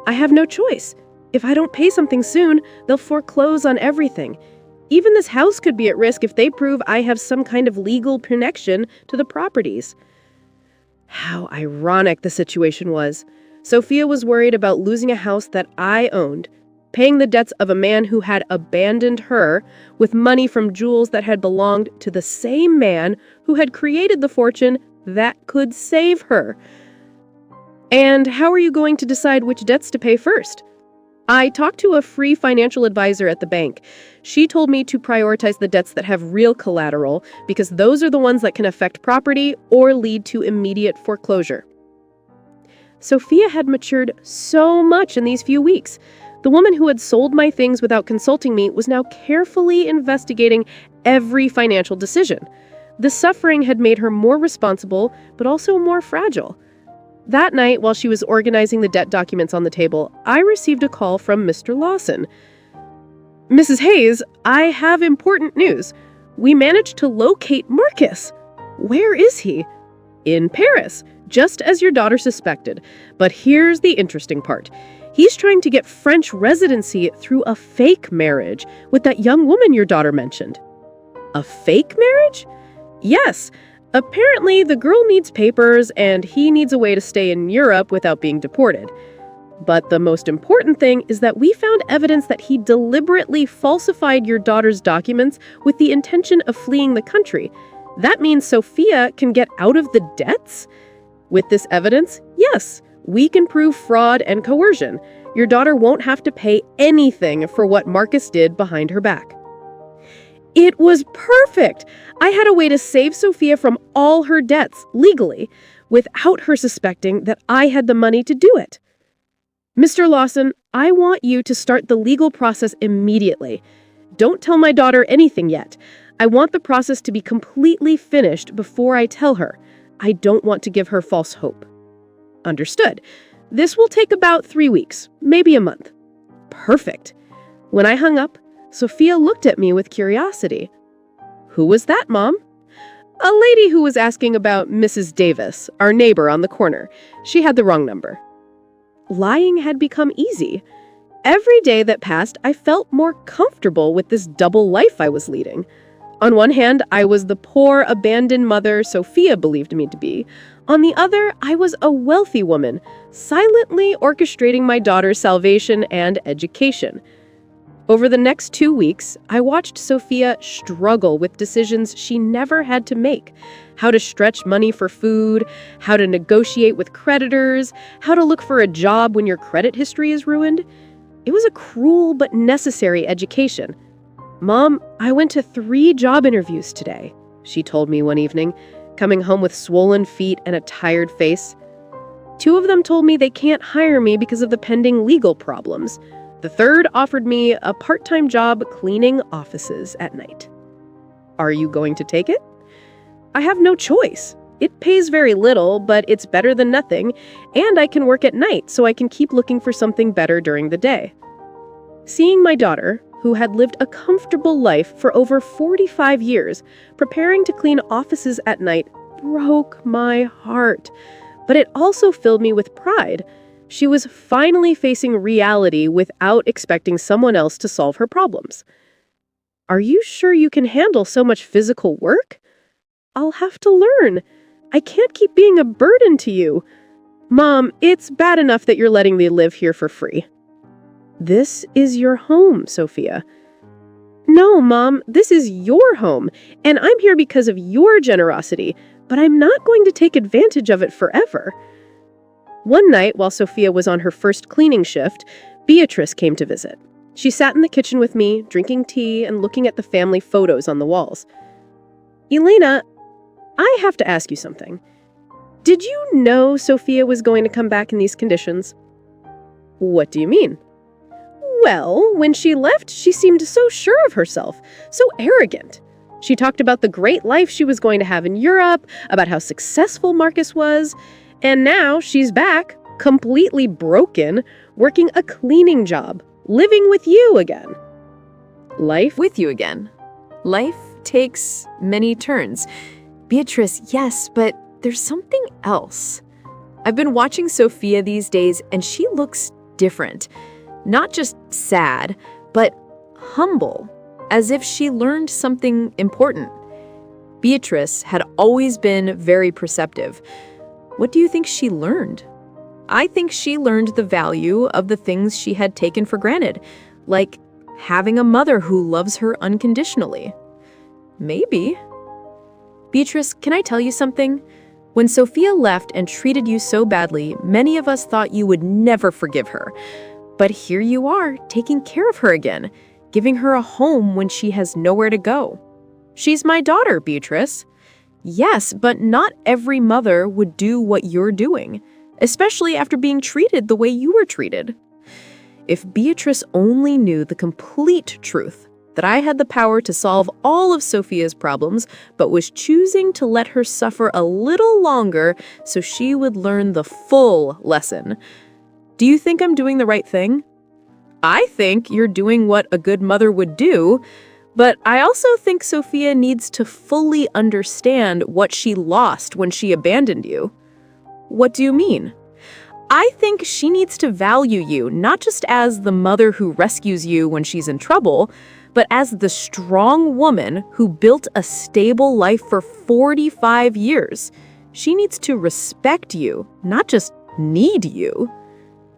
A: "I have no choice. If I don't pay something soon, they'll foreclose on everything. Even this house could be at risk if they prove I have some kind of legal connection to the properties." How ironic the situation was. Sophia was worried about losing a house that I owned, paying the debts of a man who had abandoned her with money from jewels that had belonged to the same man who had created the fortune that could save her. "And how are you going to decide which debts to pay first?" "I talked to a free financial advisor at the bank. She told me to prioritize the debts that have real collateral because those are the ones that can affect property or lead to immediate foreclosure." Sophia had matured so much in these few weeks. The woman who had sold my things without consulting me was now carefully investigating every financial decision. The suffering had made her more responsible, but also more fragile. That night, while she was organizing the debt documents on the table, I received a call from Mr. Lawson. "Mrs. Hayes, I have important news. We managed to locate Marcus." "Where is he?" "In Paris, just as your daughter suspected. But here's the interesting part. He's trying to get French residency through a fake marriage with that young woman your daughter mentioned." "A fake marriage?" "Yes. Apparently, the girl needs papers, and he needs a way to stay in Europe without being deported.
B: But the most important thing is that we found evidence that he deliberately falsified your daughter's documents with the intention of fleeing the country. That means Sophia can get out of the debts? With this evidence, yes, we can prove fraud and coercion. Your daughter won't have to pay anything for what Marcus did behind her back. It was perfect! I had a way to save Sophia from all her debts, legally, without her suspecting that I had the money to do it. Mr. Lawson, I want you to start the legal process immediately. Don't tell my daughter anything yet. I want the process to be completely finished before I tell her. I don't want to give her false hope. Understood. This will take about 3 weeks, maybe a month. Perfect. When I hung up, Sophia looked at me with curiosity. Who was that, Mom? A lady who was asking about Mrs. Davis, our neighbor on the corner. She had the wrong number. Lying had become easy. Every day that passed, I felt more comfortable with this double life I was leading. On one hand, I was the poor, abandoned mother Sophia believed me to be. On the other, I was a wealthy woman, silently orchestrating my daughter's salvation and education. Over the next 2 weeks, I watched Sophia struggle with decisions she never had to make. How to stretch money for food, how to negotiate with creditors, how to look for a job when your credit history is ruined. It was a cruel but necessary education. Mom, I went to 3 job interviews today, she told me one evening, coming home with swollen feet and a tired face. 2 of them told me they can't hire me because of the pending legal problems. The 3rd offered me a part-time job cleaning offices at night. Are you going to take it? I have no choice. It pays very little, but it's better than nothing, and I can work at night so I can keep looking for something better during the day. Seeing my daughter, who had lived a comfortable life for over 45 years, preparing to clean offices at night, broke my heart. But it also filled me with pride. She was finally facing reality without expecting someone else to solve her problems. Are you sure you can handle so much physical work? I'll have to learn. I can't keep being a burden to you. Mom, it's bad enough that you're letting me live here for free. This is your home, Sophia. No, Mom, this is your home, and I'm here because of your generosity, but I'm not going to take advantage of it forever. One night, while Sophia was on her first cleaning shift, Beatrice came to visit. She sat in the kitchen with me, drinking tea and looking at the family photos on the walls. Elena, I have to ask you something. Did you know Sophia was going to come back in these conditions? What do you mean? Well, when she left, she seemed so sure of herself, so arrogant. She talked about the great life she was going to have in Europe, about how successful Marcus was, and now she's back, completely broken, working a cleaning job, living with you again. Life
A: With you again. Life takes many turns. Beatrice, yes, but there's something else. I've been watching Sophia these days, and she looks different. Not just sad, but humble, as if she learned something important. Beatrice had always been very perceptive. What do you think she learned? I think she learned the value of the things she had taken for granted, like having a mother who loves her unconditionally. Maybe. Beatrice, can I tell you something? When Sophia left and treated you so badly, many of us thought you would never forgive her. But here you are, taking care of her again, giving her a home when she has nowhere to go. She's my daughter, Beatrice. Yes, but not every mother would do what you're doing, especially after being treated the way you were treated. If Beatrice only knew the complete truth, that I had the power to solve all of Sophia's problems, but was choosing to let her suffer a little longer so she would learn the full lesson. Do you think I'm doing the right thing? I think you're doing what a good mother would do, but I also think Sophia needs to fully understand what she lost when she abandoned you. What do you mean? I think she needs to value you, not just as the mother who rescues you when she's in trouble, but as the strong woman who built a stable life for 45 years. She needs to respect you, not just need you.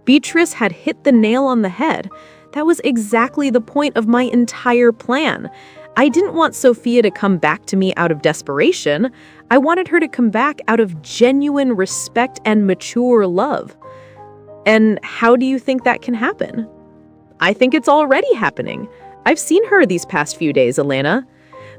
A: Beatrice had hit the nail on the head. That was exactly the point of my entire plan. I didn't want Sophia to come back to me out of desperation. I wanted her to come back out of genuine respect and mature love. And how do you think that can happen? I think it's already happening. I've seen her these past few days, Elena.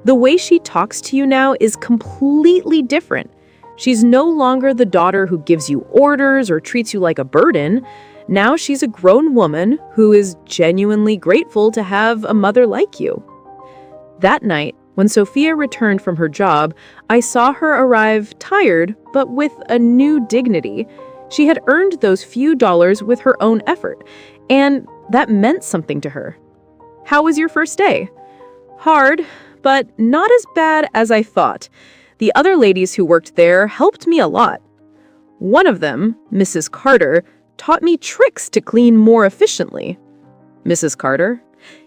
A: The way she talks to you now is completely different. She's no longer the daughter who gives you orders or treats you like a burden. Now she's a grown woman who is genuinely grateful to have a mother like you. That night, when Sophia returned from her job, I saw her arrive tired, but with a new dignity. She had earned those few dollars with her own effort, and that meant something to her. How was your first day? Hard, but not as bad as I thought. The other ladies who worked there helped me a lot. One of them, Mrs. Carter, taught me tricks to clean more efficiently. Mrs. Carter?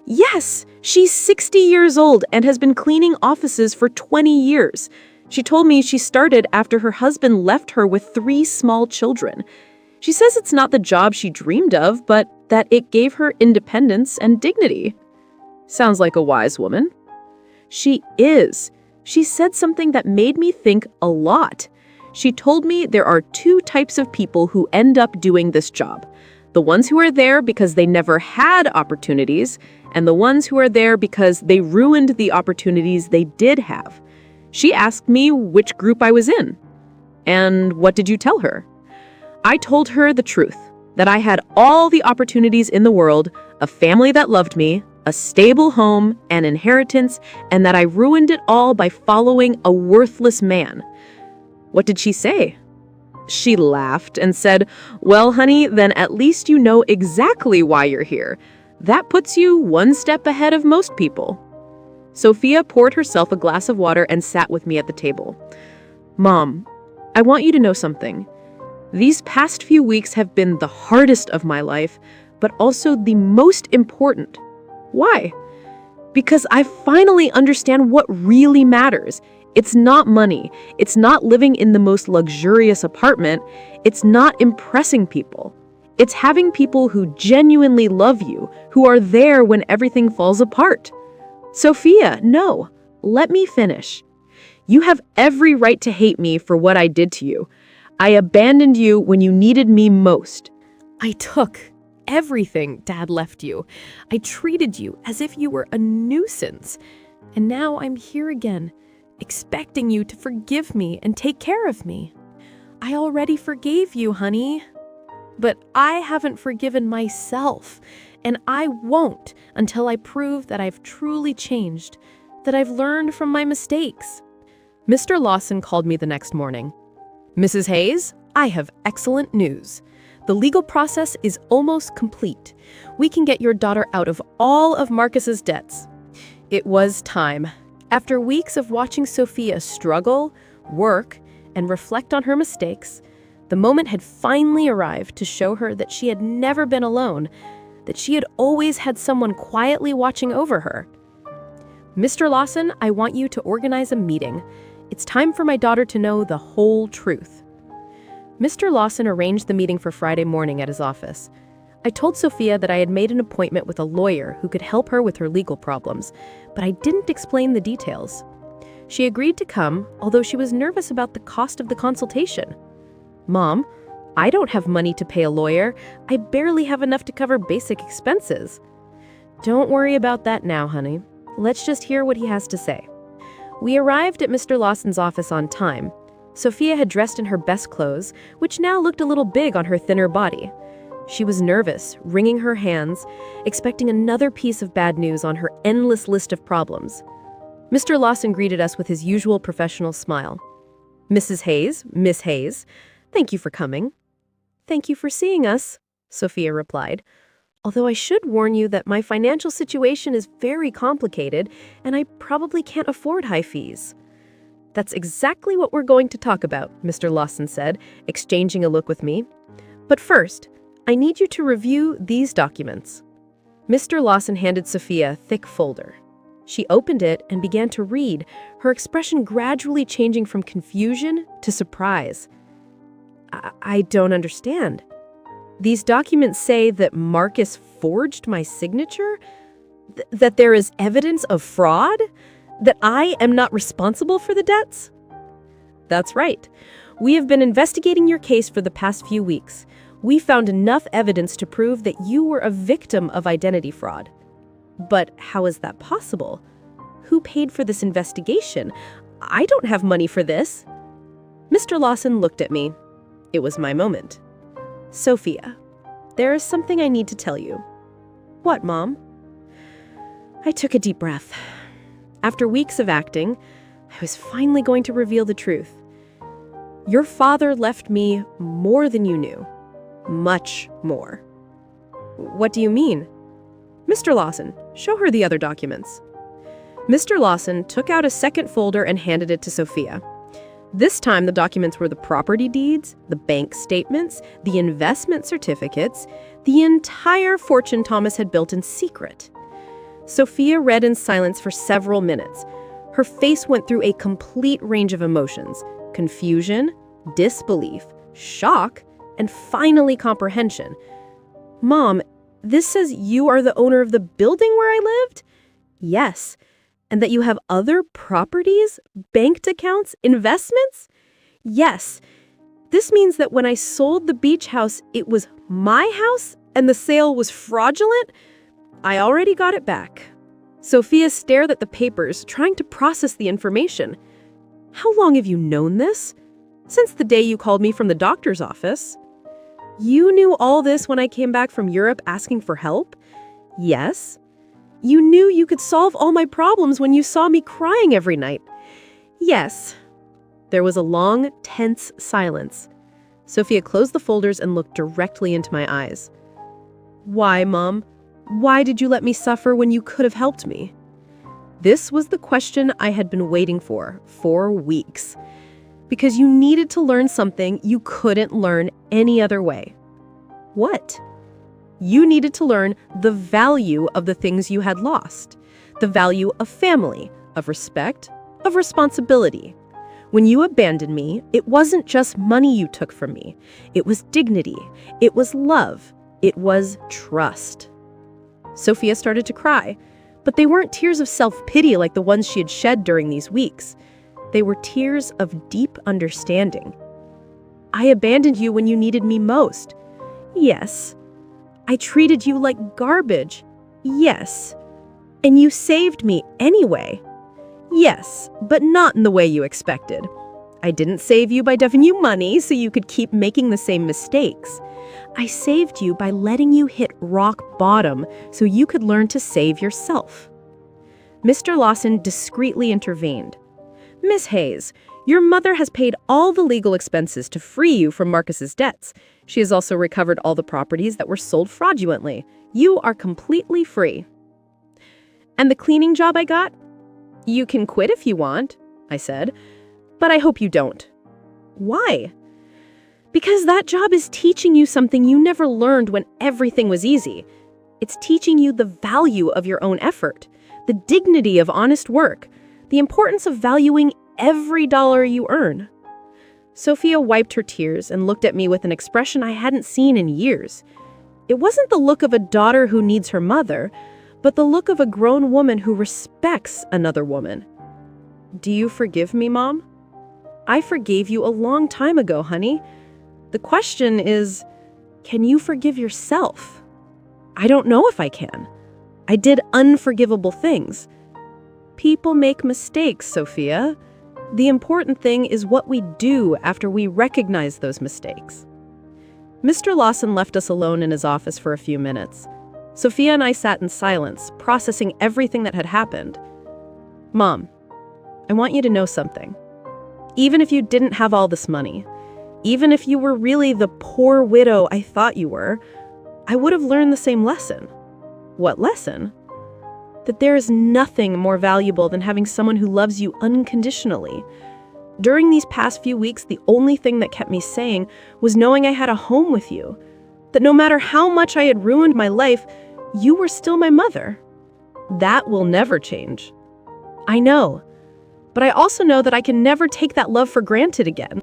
A: Yes, she's 60 years old and has been cleaning offices for 20 years. She told me she started after her husband left her with 3 small children. She says it's not the job she dreamed of, but that it gave her independence and dignity. Sounds like a wise woman. She is. She said something that made me think a lot. She told me there are 2 types of people who end up doing this job. The ones who are there because they never had opportunities, and the ones who are there because they ruined the opportunities they did have. She asked me which group I was in. And what did you tell her? I told her the truth, that I had all the opportunities in the world, a family that loved me, a stable home, an inheritance, and that I ruined it all by following a worthless man. What did she say? She laughed and said, "Well, honey, then at least you know exactly why you're here. That puts you 1 step ahead of most people." Sophia poured herself a glass of water and sat with me at the table. "Mom, I want you to know something. These past few weeks have been the hardest of my life, but also the most important. Why? Because I finally understand what really matters. It's not money. It's not living in the most luxurious apartment. It's not impressing people. It's having people who genuinely love you, who are there when everything falls apart." Sophia, no, let me finish. You have every right to hate me for what I did to you. I abandoned you when you needed me most. I took everything Dad left you. I treated you as if you were a nuisance. And now I'm here again, expecting you to forgive me and take care of me. I already forgave you, honey. But I haven't forgiven myself, and I won't until I prove that I've truly changed, that I've learned from my mistakes. Mr. Lawson called me the next morning. "Mrs. Hayes, I have excellent news. The legal process is almost complete. We can get your daughter out of all of Marcus's debts." It was time. After weeks of watching Sophia struggle, work, and reflect on her mistakes, the moment had finally arrived to show her that she had never been alone, that she had always had someone quietly watching over her. "Mr. Lawson, I want you to organize a meeting. It's time for my daughter to know the whole truth." Mr. Lawson arranged the meeting for Friday morning at his office. I told Sophia that I had made an appointment with a lawyer who could help her with her legal problems, but I didn't explain the details. She agreed to come, although she was nervous about the cost of the consultation. "Mom, I don't have money to pay a lawyer. I barely have enough to cover basic expenses." "Don't worry about that now, honey. Let's just hear what he has to say." We arrived at Mr. Lawson's office on time. Sophia had dressed in her best clothes, which now looked a little big on her thinner body. She was nervous, wringing her hands, expecting another piece of bad news on her endless list of problems. Mr. Lawson greeted us with his usual professional smile. "Mrs. Hayes, Miss Hayes, thank you for coming." "Thank you for seeing us," Sophia replied. "Although I should warn you that my financial situation is very complicated and I probably can't afford high fees." "That's exactly what we're going to talk about," Mr. Lawson said, exchanging a look with me. "But first, I need you to review these documents." Mr. Lawson handed Sophia a thick folder. She opened it and began to read, her expression gradually changing from confusion to surprise. I don't understand." These documents say that Marcus forged my signature? That there is evidence of fraud? That I am not responsible for the debts? That's right. We have been investigating your case for the past few weeks. We found enough evidence to prove that you were a victim of identity fraud. But how is that possible? Who paid for this investigation? I don't have money for this. Mr. Lawson looked at me. It was my moment. Sophia, there is something I need to tell you. What, Mom? I took a deep breath. After weeks of acting, I was finally going to reveal the truth. Your father left me more than you knew. Much more. What do you mean? Mr. Lawson, show her the other documents. Mr. Lawson took out a second folder and handed it to Sophia. This time, the documents were the property deeds, the bank statements, the investment certificates, the entire fortune Thomas had built in secret. Sophia read in silence for several minutes. Her face went through a complete range of emotions: confusion, disbelief, shock, and finally comprehension. Mom, this says you are the owner of the building where I lived? Yes. And that you have other properties, bank accounts, investments? Yes. This means that when I sold the beach house, it was my house and the sale was fraudulent? I already got it back. Sophia stared at the papers, trying to process the information. How long have you known this? Since the day you called me from the doctor's office. You knew all this when I came back from Europe asking for help? Yes. You knew you could solve all my problems when you saw me crying every night. Yes. There was a long, tense silence. Sophia closed the folders and looked directly into my eyes. Why, Mom? Why did you let me suffer when you could have helped me? This was the question I had been waiting for weeks. Because you needed to learn something you couldn't learn any other way. What? You needed to learn the value of the things you had lost. The value of family, of respect, of responsibility. When you abandoned me, it wasn't just money you took from me. It was dignity. It was love. It was trust. Sophia started to cry, but they weren't tears of self-pity like the ones she had shed during these weeks. They were tears of deep understanding. I abandoned you when you needed me most. Yes. I treated you like garbage. Yes. And you saved me anyway. Yes, but not in the way you expected. I didn't save you by giving you money so you could keep making the same mistakes. I saved you by letting you hit rock bottom so you could learn to save yourself. Mr. Lawson discreetly intervened. Miss Hayes, your mother has paid all the legal expenses to free you from Marcus's debts. She has also recovered all the properties that were sold fraudulently. You are completely free. And the cleaning job I got? You can quit if you want, I said, but I hope you don't. Why? Because that job is teaching you something you never learned when everything was easy. It's teaching you the value of your own effort, the dignity of honest work, the importance of valuing every dollar you earn. Sophia wiped her tears and looked at me with an expression I hadn't seen in years. It wasn't the look of a daughter who needs her mother, but the look of a grown woman who respects another woman. Do you forgive me, Mom? I forgave you a long time ago, honey. The question is, can you forgive yourself? I don't know if I can. I did unforgivable things. People make mistakes, Sophia. The important thing is what we do after we recognize those mistakes. Mr. Lawson left us alone in his office for a few minutes. Sophia and I sat in silence, processing everything that had happened. Mom, I want you to know something. Even if you didn't have all this money, even if you were really the poor widow I thought you were, I would have learned the same lesson. What lesson? That there is nothing more valuable than having someone who loves you unconditionally. During these past few weeks, the only thing that kept me sane was knowing I had a home with you. That no matter how much I had ruined my life, you were still my mother. That will never change. I know. But I also know that I can never take that love for granted again.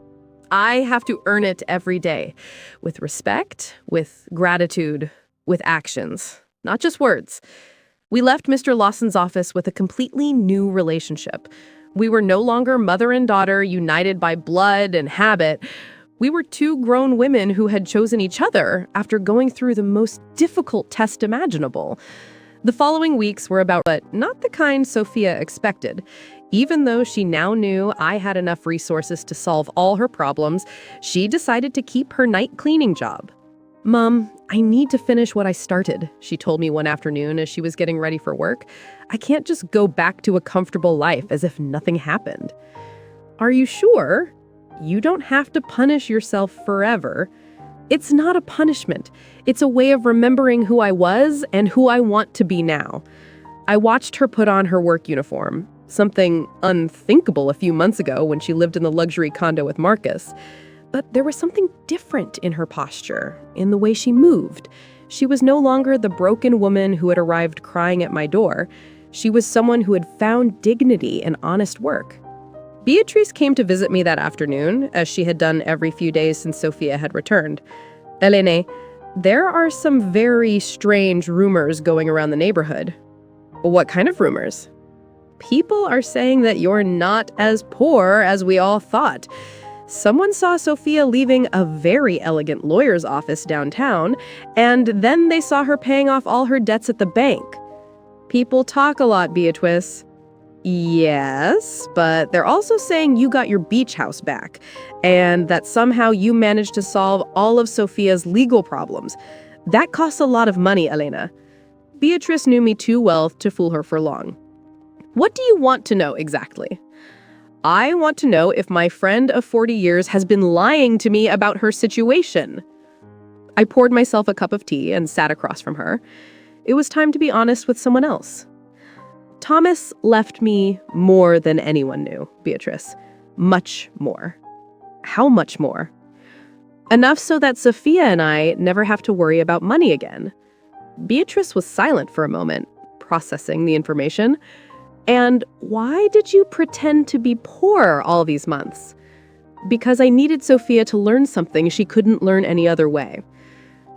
A: I have to earn it every day. With respect, with gratitude, with actions, not just words. We left Mr. Lawson's office with a completely new relationship. We were no longer mother and daughter united by blood and habit. We were two grown women who had chosen each other after going through the most difficult test imaginable. The following weeks were about, but not the kind Sophia expected. Even though she now knew I had enough resources to solve all her problems, she decided to keep her night cleaning job. "Mom, I need to finish what I started," she told me one afternoon as she was getting ready for work. "I can't just go back to a comfortable life as if nothing happened." "Are you sure? You don't have to punish yourself forever." "It's not a punishment. It's a way of remembering who I was and who I want to be now." I watched her put on her work uniform, something unthinkable a few months ago when she lived in the luxury condo with Marcus. But there was something different in her posture, in the way she moved. She was no longer the broken woman who had arrived crying at my door. She was someone who had found dignity in honest work. Beatrice came to visit me that afternoon, as she had done every few days since Sophia had returned. "Elene, there are some very strange rumors going around the neighborhood." "What kind of rumors?" "People are saying that you're not as poor as we all thought. Someone saw Sophia leaving a very elegant lawyer's office downtown, and then they saw her paying off all her debts at the bank." "People talk a lot, Beatrice." "Yes, but they're also saying you got your beach house back, and that somehow you managed to solve all of Sophia's legal problems. That costs a lot of money, Elena." Beatrice knew me too well to fool her for long. "What do you want to know exactly?" "I want to know if my friend of 40 years has been lying to me about her situation." I poured myself a cup of tea and sat across from her. It was time to be honest with someone else. "Thomas left me more than anyone knew, Beatrice. Much more." "How much more?" "Enough so that Sophia and I never have to worry about money again." Beatrice was silent for a moment, processing the information. "And why did you pretend to be poor all these months?" "Because I needed Sophia to learn something she couldn't learn any other way."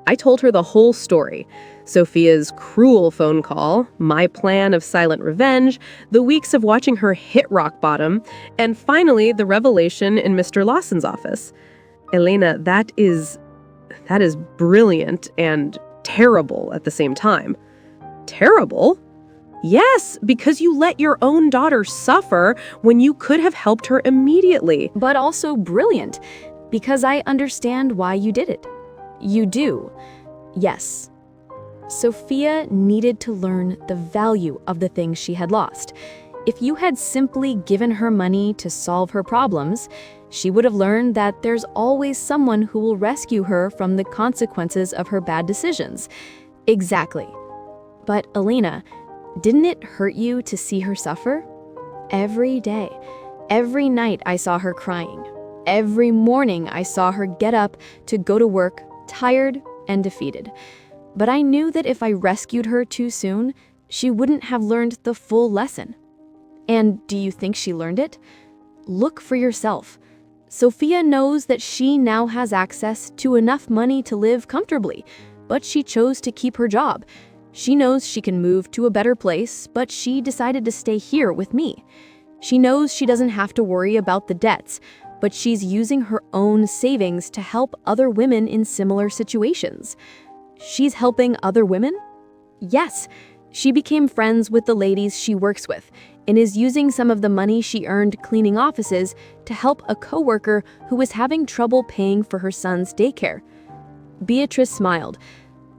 A: I told her the whole story. Sophia's cruel phone call, my plan of silent revenge, the weeks of watching her hit rock bottom, and finally the revelation in Mr. Lawson's office. "Elena, that is brilliant and terrible at the same time." "Terrible?" "Yes, because you let your own daughter suffer when you could have helped her immediately."
B: But also brilliant, because I understand why you did it. You do. Yes. Sophia needed to learn the value of the things she had lost. If you had simply given her money to solve her problems, she would have learned that there's always someone who will rescue her from the consequences of her bad decisions. Exactly. But Elena, didn't it hurt you to see her suffer? Every day, every night I saw her crying. Every morning I saw her get up to go to work, tired and defeated. But I knew that if I rescued her too soon, she wouldn't have learned the full lesson. And do you think she learned it? Look for yourself. Sophia knows that she now has access to enough money to live comfortably, but she chose to keep her job. She knows she can move to a better place, but she decided to stay here with me. She knows she doesn't have to worry about the debts, but she's using her own savings to help other women in similar situations. She's helping other women? Yes, she became friends with the ladies she works with and is using some of the money she earned cleaning offices to help a coworker who was having trouble paying for her son's daycare. Beatrice smiled.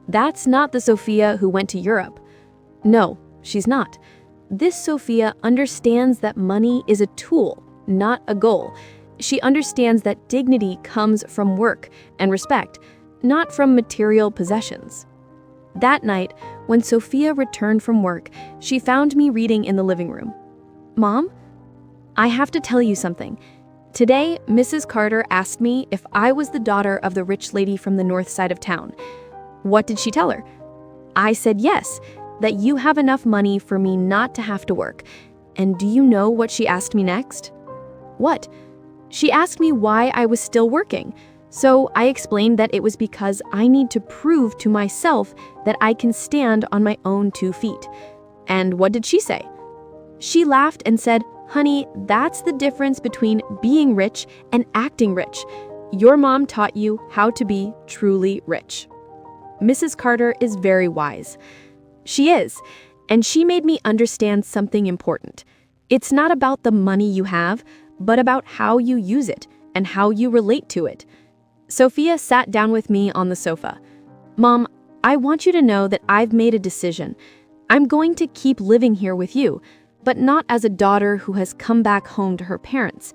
B: That's not the Sophia who went to Europe. No, she's not. This Sophia understands that money is a tool, not a goal. She understands that dignity comes from work and respect, not from material possessions. That night, when Sophia returned from work, she found me reading in the living room. "Mom, I have to tell you something. Today, Mrs. Carter asked me if I was the daughter of the rich lady from the north side of town. What did she tell her? I said yes, that you have enough money for me not to have to work. And do you know what she asked me next?" "What?" She asked me why I was still working, so I explained that it was because I need to prove to myself that I can stand on my own 2 feet. And what did she say? She laughed and said, "Honey, that's the difference between being rich and acting rich. Your mom taught you how to be truly rich." Mrs. Carter is very wise. She is, and she made me understand something important. It's not about the money you have, but about how you use it and how you relate to it. Sophia sat down with me on the sofa. "Mom, I want you to know that I've made a decision. I'm going to keep living here with you, but not as a daughter who has come back home to her parents.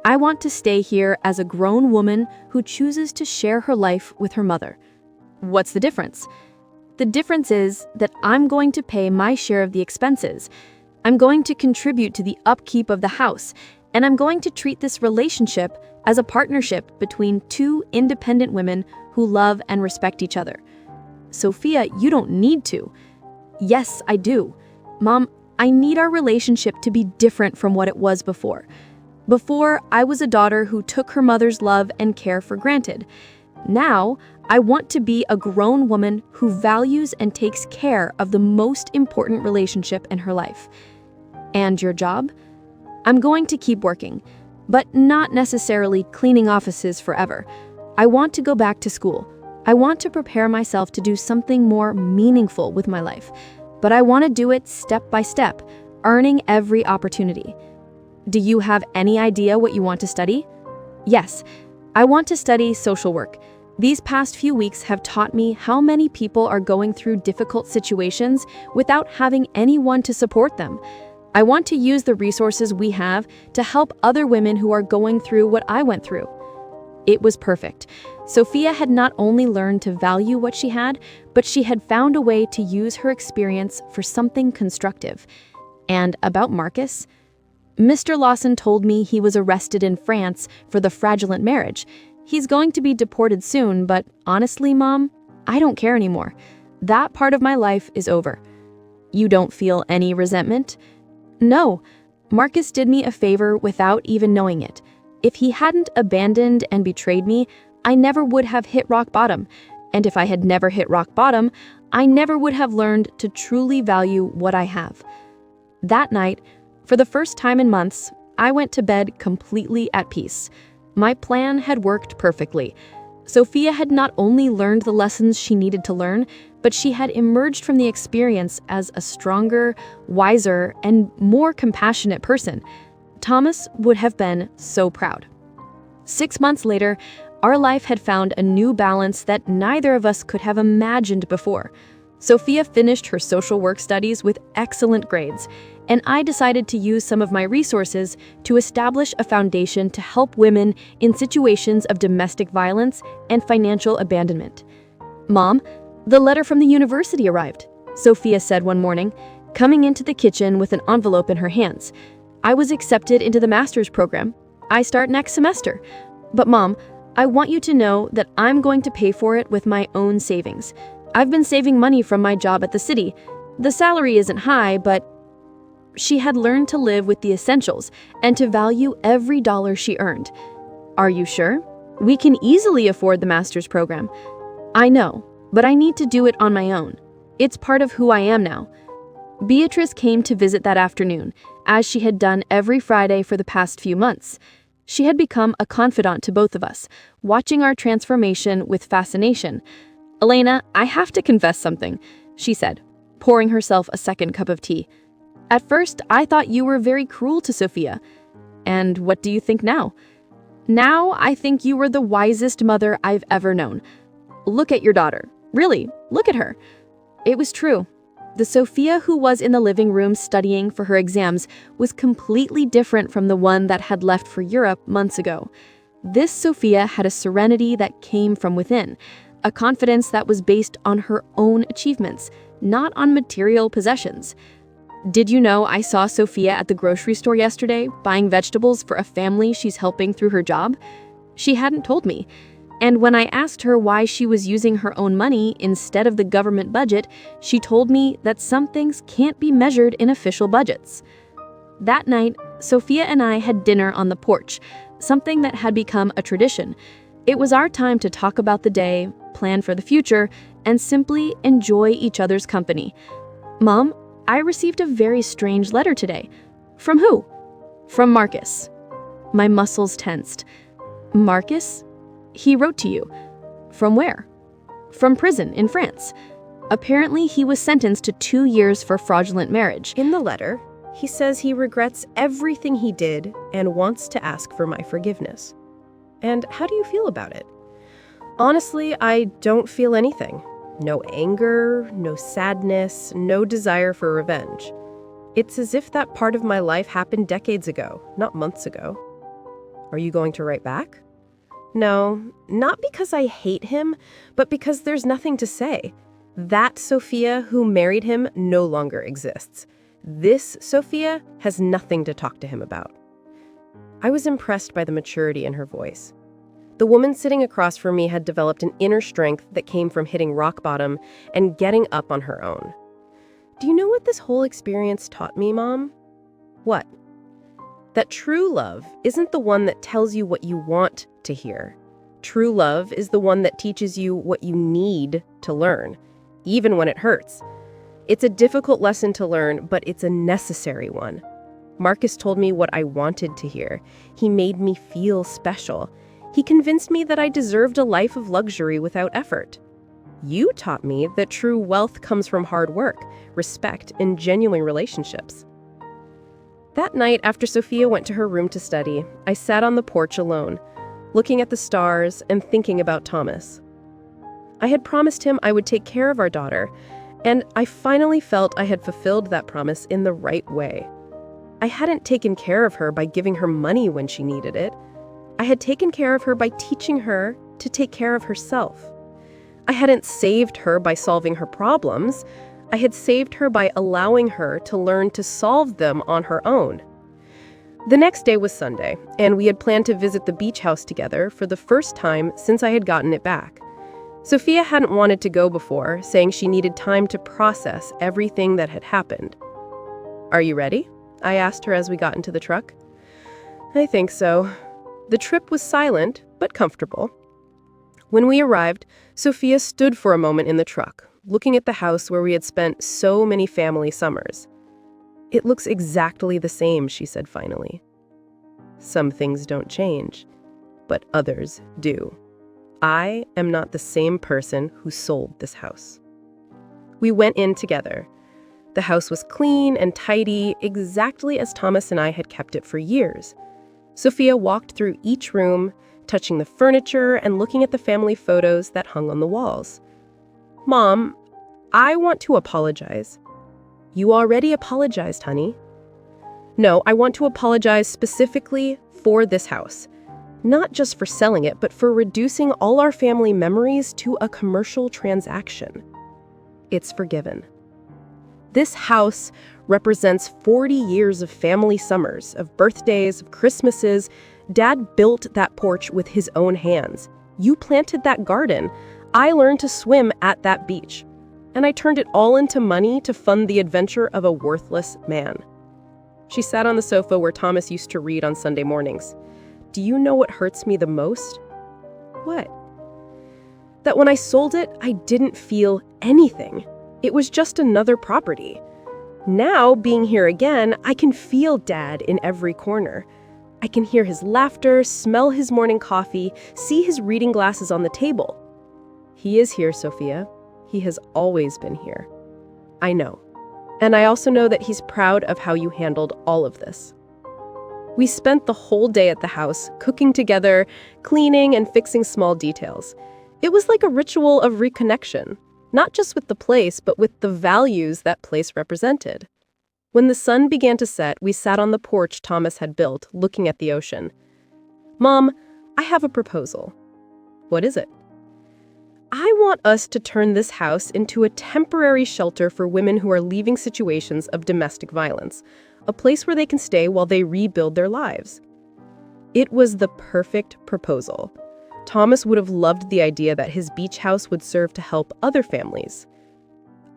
B: I want to stay here as a grown woman who chooses to share her life with her mother." What's the difference? The difference is that I'm going to pay my share of the expenses. I'm going to contribute to the upkeep of the house, and I'm going to treat this relationship as a partnership between 2 independent women who love and respect each other. "Sophia, you don't need to." "Yes, I do. Mom, I need our relationship to be different from what it was before. Before, I was a daughter who took her mother's love and care for granted. Now, I want to be a grown woman who values and takes care of the most important relationship in her life." "And your job?" "I'm going to keep working, but not necessarily cleaning offices forever. I want to go back to school. I want to prepare myself to do something more meaningful with my life, but I want to do it step by step, earning every opportunity." "Do you have any idea what you want to study?" "Yes, I want to study social work. These past few weeks have taught me how many people are going through difficult situations without having anyone to support them. I want to use the resources we have to help other women who are going through what I went through." It was perfect. Sophia had not only learned to value what she had, but she had found a way to use her experience for something constructive. And about Marcus? "Mr. Lawson told me he was arrested in France for the fraudulent marriage. He's going to be deported soon, but honestly, Mom, I don't care anymore. That part of my life is over." "You don't feel any resentment?" "No. Marcus did me a favor without even knowing it. If he hadn't abandoned and betrayed me, I never would have hit rock bottom. And if I had never hit rock bottom, I never would have learned to truly value what I have." That night, for the first time in months, I went to bed completely at peace. My plan had worked perfectly. Sophia had not only learned the lessons she needed to learn, but she had emerged from the experience as a stronger, wiser, and more compassionate person. Thomas would have been so proud. 6 months later, our life had found a new balance that neither of us could have imagined before. Sophia finished her social work studies with excellent grades, and I decided to use some of my resources to establish a foundation to help women in situations of domestic violence and financial abandonment. "Mom, the letter from the university arrived," Sophia said one morning, coming into the kitchen with an envelope in her hands. "I was accepted into the master's program. I start next semester. But Mom, I want you to know that I'm going to pay for it with my own savings. I've been saving money from my job at the city. The salary isn't high, but..." She had learned to live with the essentials and to value every dollar she earned. "Are you sure? We can easily afford the master's program." "I know, but I need to do it on my own. It's part of who I am now." Beatrice came to visit that afternoon, as she had done every Friday for the past few months. She had become a confidant to both of us, watching our transformation with fascination. "Elena, I have to confess something," she said, pouring herself a second cup of tea. "At first, I thought you were very cruel to Sophia. And what do you think now?" "Now, I think you were the wisest mother I've ever known. Look at your daughter. Really, look at her." It was true. The Sophia who was in the living room studying for her exams was completely different from the one that had left for Europe months ago. This Sophia had a serenity that came from within, a confidence that was based on her own achievements, not on material possessions. "Did you know I saw Sophia at the grocery store yesterday, buying vegetables for a family she's helping through her job?" She hadn't told me. And when I asked her why she was using her own money instead of the government budget, she told me that some things can't be measured in official budgets. That night,
C: Sophia and I had dinner on the porch, something that had become a tradition. It was our time to talk about the day, plan for the future, and simply enjoy each other's company. Mom, I received a very strange letter today. From who? From Marcus. My muscles tensed. Marcus? He wrote to you. From where? From prison in France. Apparently, he was sentenced to 2 years for fraudulent marriage.
A: In the letter, he says he regrets everything he did and wants to ask for my forgiveness. And how do you feel about it? Honestly, I don't feel anything. No anger, no sadness, no desire for revenge. It's as if that part of my life happened decades ago, not months ago. Are you going to write back? No, not because I hate him, but because there's nothing to say. That Sophia who married him no longer exists. This Sophia has nothing to talk to him about. I was impressed by the maturity in her voice. The woman sitting across from me had developed an inner strength that came from hitting rock bottom and getting up on her own. Do you know what this whole experience taught me, Mom? What? That true love isn't the one that tells you what you want to hear. True love is the one that teaches you what you need to learn, even when it hurts. It's a difficult lesson to learn, but it's a necessary one. Marcus told me what I wanted to hear. He made me feel special. He convinced me that I deserved a life of luxury without effort. You taught me that true wealth comes from hard work, respect, and genuine relationships. That night, after Sophia went to her room to study, I sat on the porch alone, looking at the stars and thinking about Thomas. I had promised him I would take care of our daughter, and I finally felt I had fulfilled that promise in the right way. I hadn't taken care of her by giving her money when she needed it. I had taken care of her by teaching her to take care of herself. I hadn't saved her by solving her problems. I had saved her by allowing her to learn to solve them on her own. The next day was Sunday, and we had planned to visit the beach house together for the first time since I had gotten it back. Sophia hadn't wanted to go before, saying she needed time to process everything that had happened. "Are you ready?" I asked her as we got into the truck. "I think so." The trip was silent, but comfortable. When we arrived, Sophia stood for a moment in the truck, looking at the house where we had spent so many family summers. "It looks exactly the same," she said finally. "Some things don't change, but others do. I am not the same person who sold this house." We went in together. The house was clean and tidy, exactly as Thomas and I had kept it for years. Sophia walked through each room, touching the furniture and looking at the family photos that hung on the walls. "Mom, I want to apologize." "You already apologized, honey." "No, I want to apologize specifically for this house. Not just for selling it, but for reducing all our family memories to a commercial transaction." It's forgiven. This house represents 40 years of family summers, of birthdays, of Christmases. Dad built that porch with his own hands. You planted that garden. I learned to swim at that beach. And I turned it all into money to fund the adventure of a worthless man. She sat on the sofa where Thomas used to read on Sunday mornings. Do you know what hurts me the most? What? That when I sold it, I didn't feel anything. It was just another property. Now, being here again, I can feel Dad in every corner. I can hear his laughter, smell his morning coffee, see his reading glasses on the table. He is here, Sophia. He has always been here. I know. And I also know that he's proud of how you handled all of this. We spent the whole day at the house, cooking together, cleaning and fixing small details. It was like a ritual of reconnection, not just with the place, but with the values that place represented. When the sun began to set, we sat on the porch Thomas had built, looking at the ocean. "Mom, I have a proposal." "What is it?" "I want us to turn this house into a temporary shelter for women who are leaving situations of domestic violence, a place where they can stay while they rebuild their lives." It was the perfect proposal. Thomas would have loved the idea that his beach house would serve to help other families.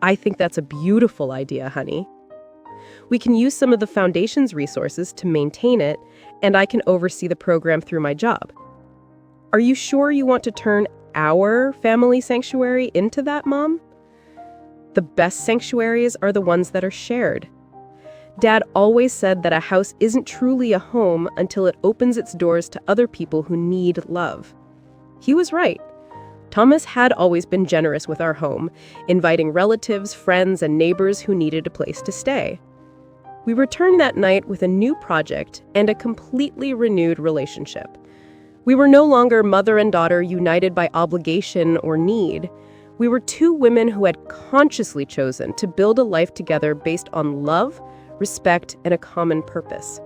A: "I think that's a beautiful idea, honey."
D: We can use some of the foundation's resources to maintain it, and I can oversee the program through my job. Are you sure you want to turn our family sanctuary into that, Mom? The best sanctuaries are the ones that are shared. Dad always said that a house isn't truly a home until it opens its doors to other people who need love. He was right. Thomas had always been generous with our home, inviting relatives, friends, and neighbors who needed a place to stay. We returned that night with a new project and a completely renewed relationship. We were no longer mother and daughter united by obligation or need. We were two women who had consciously chosen to build a life together based on love, respect, and a common purpose.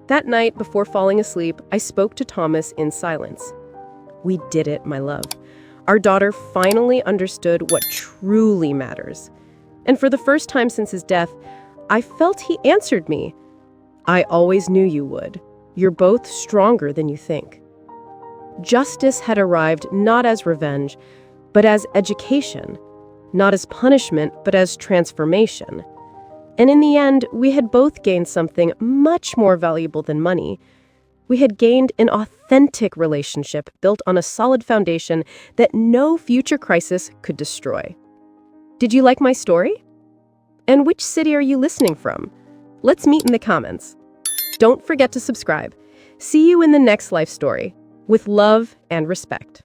D: That night, before falling asleep, I spoke to Thomas in silence. We did it, my love. Our daughter finally understood what truly matters. And for the first time since his death, I felt he answered me. I always knew you would. You're both stronger than you think. Justice had arrived not as revenge, but as education. Not as punishment, but as transformation. And in the end, we had both gained something much more valuable than money. We had gained an authentic relationship built on a solid foundation that no future crisis could destroy. Did you like my story? And which city are you listening from? Let's meet in the comments. Don't forget to subscribe. See you in the next life story, with love and respect.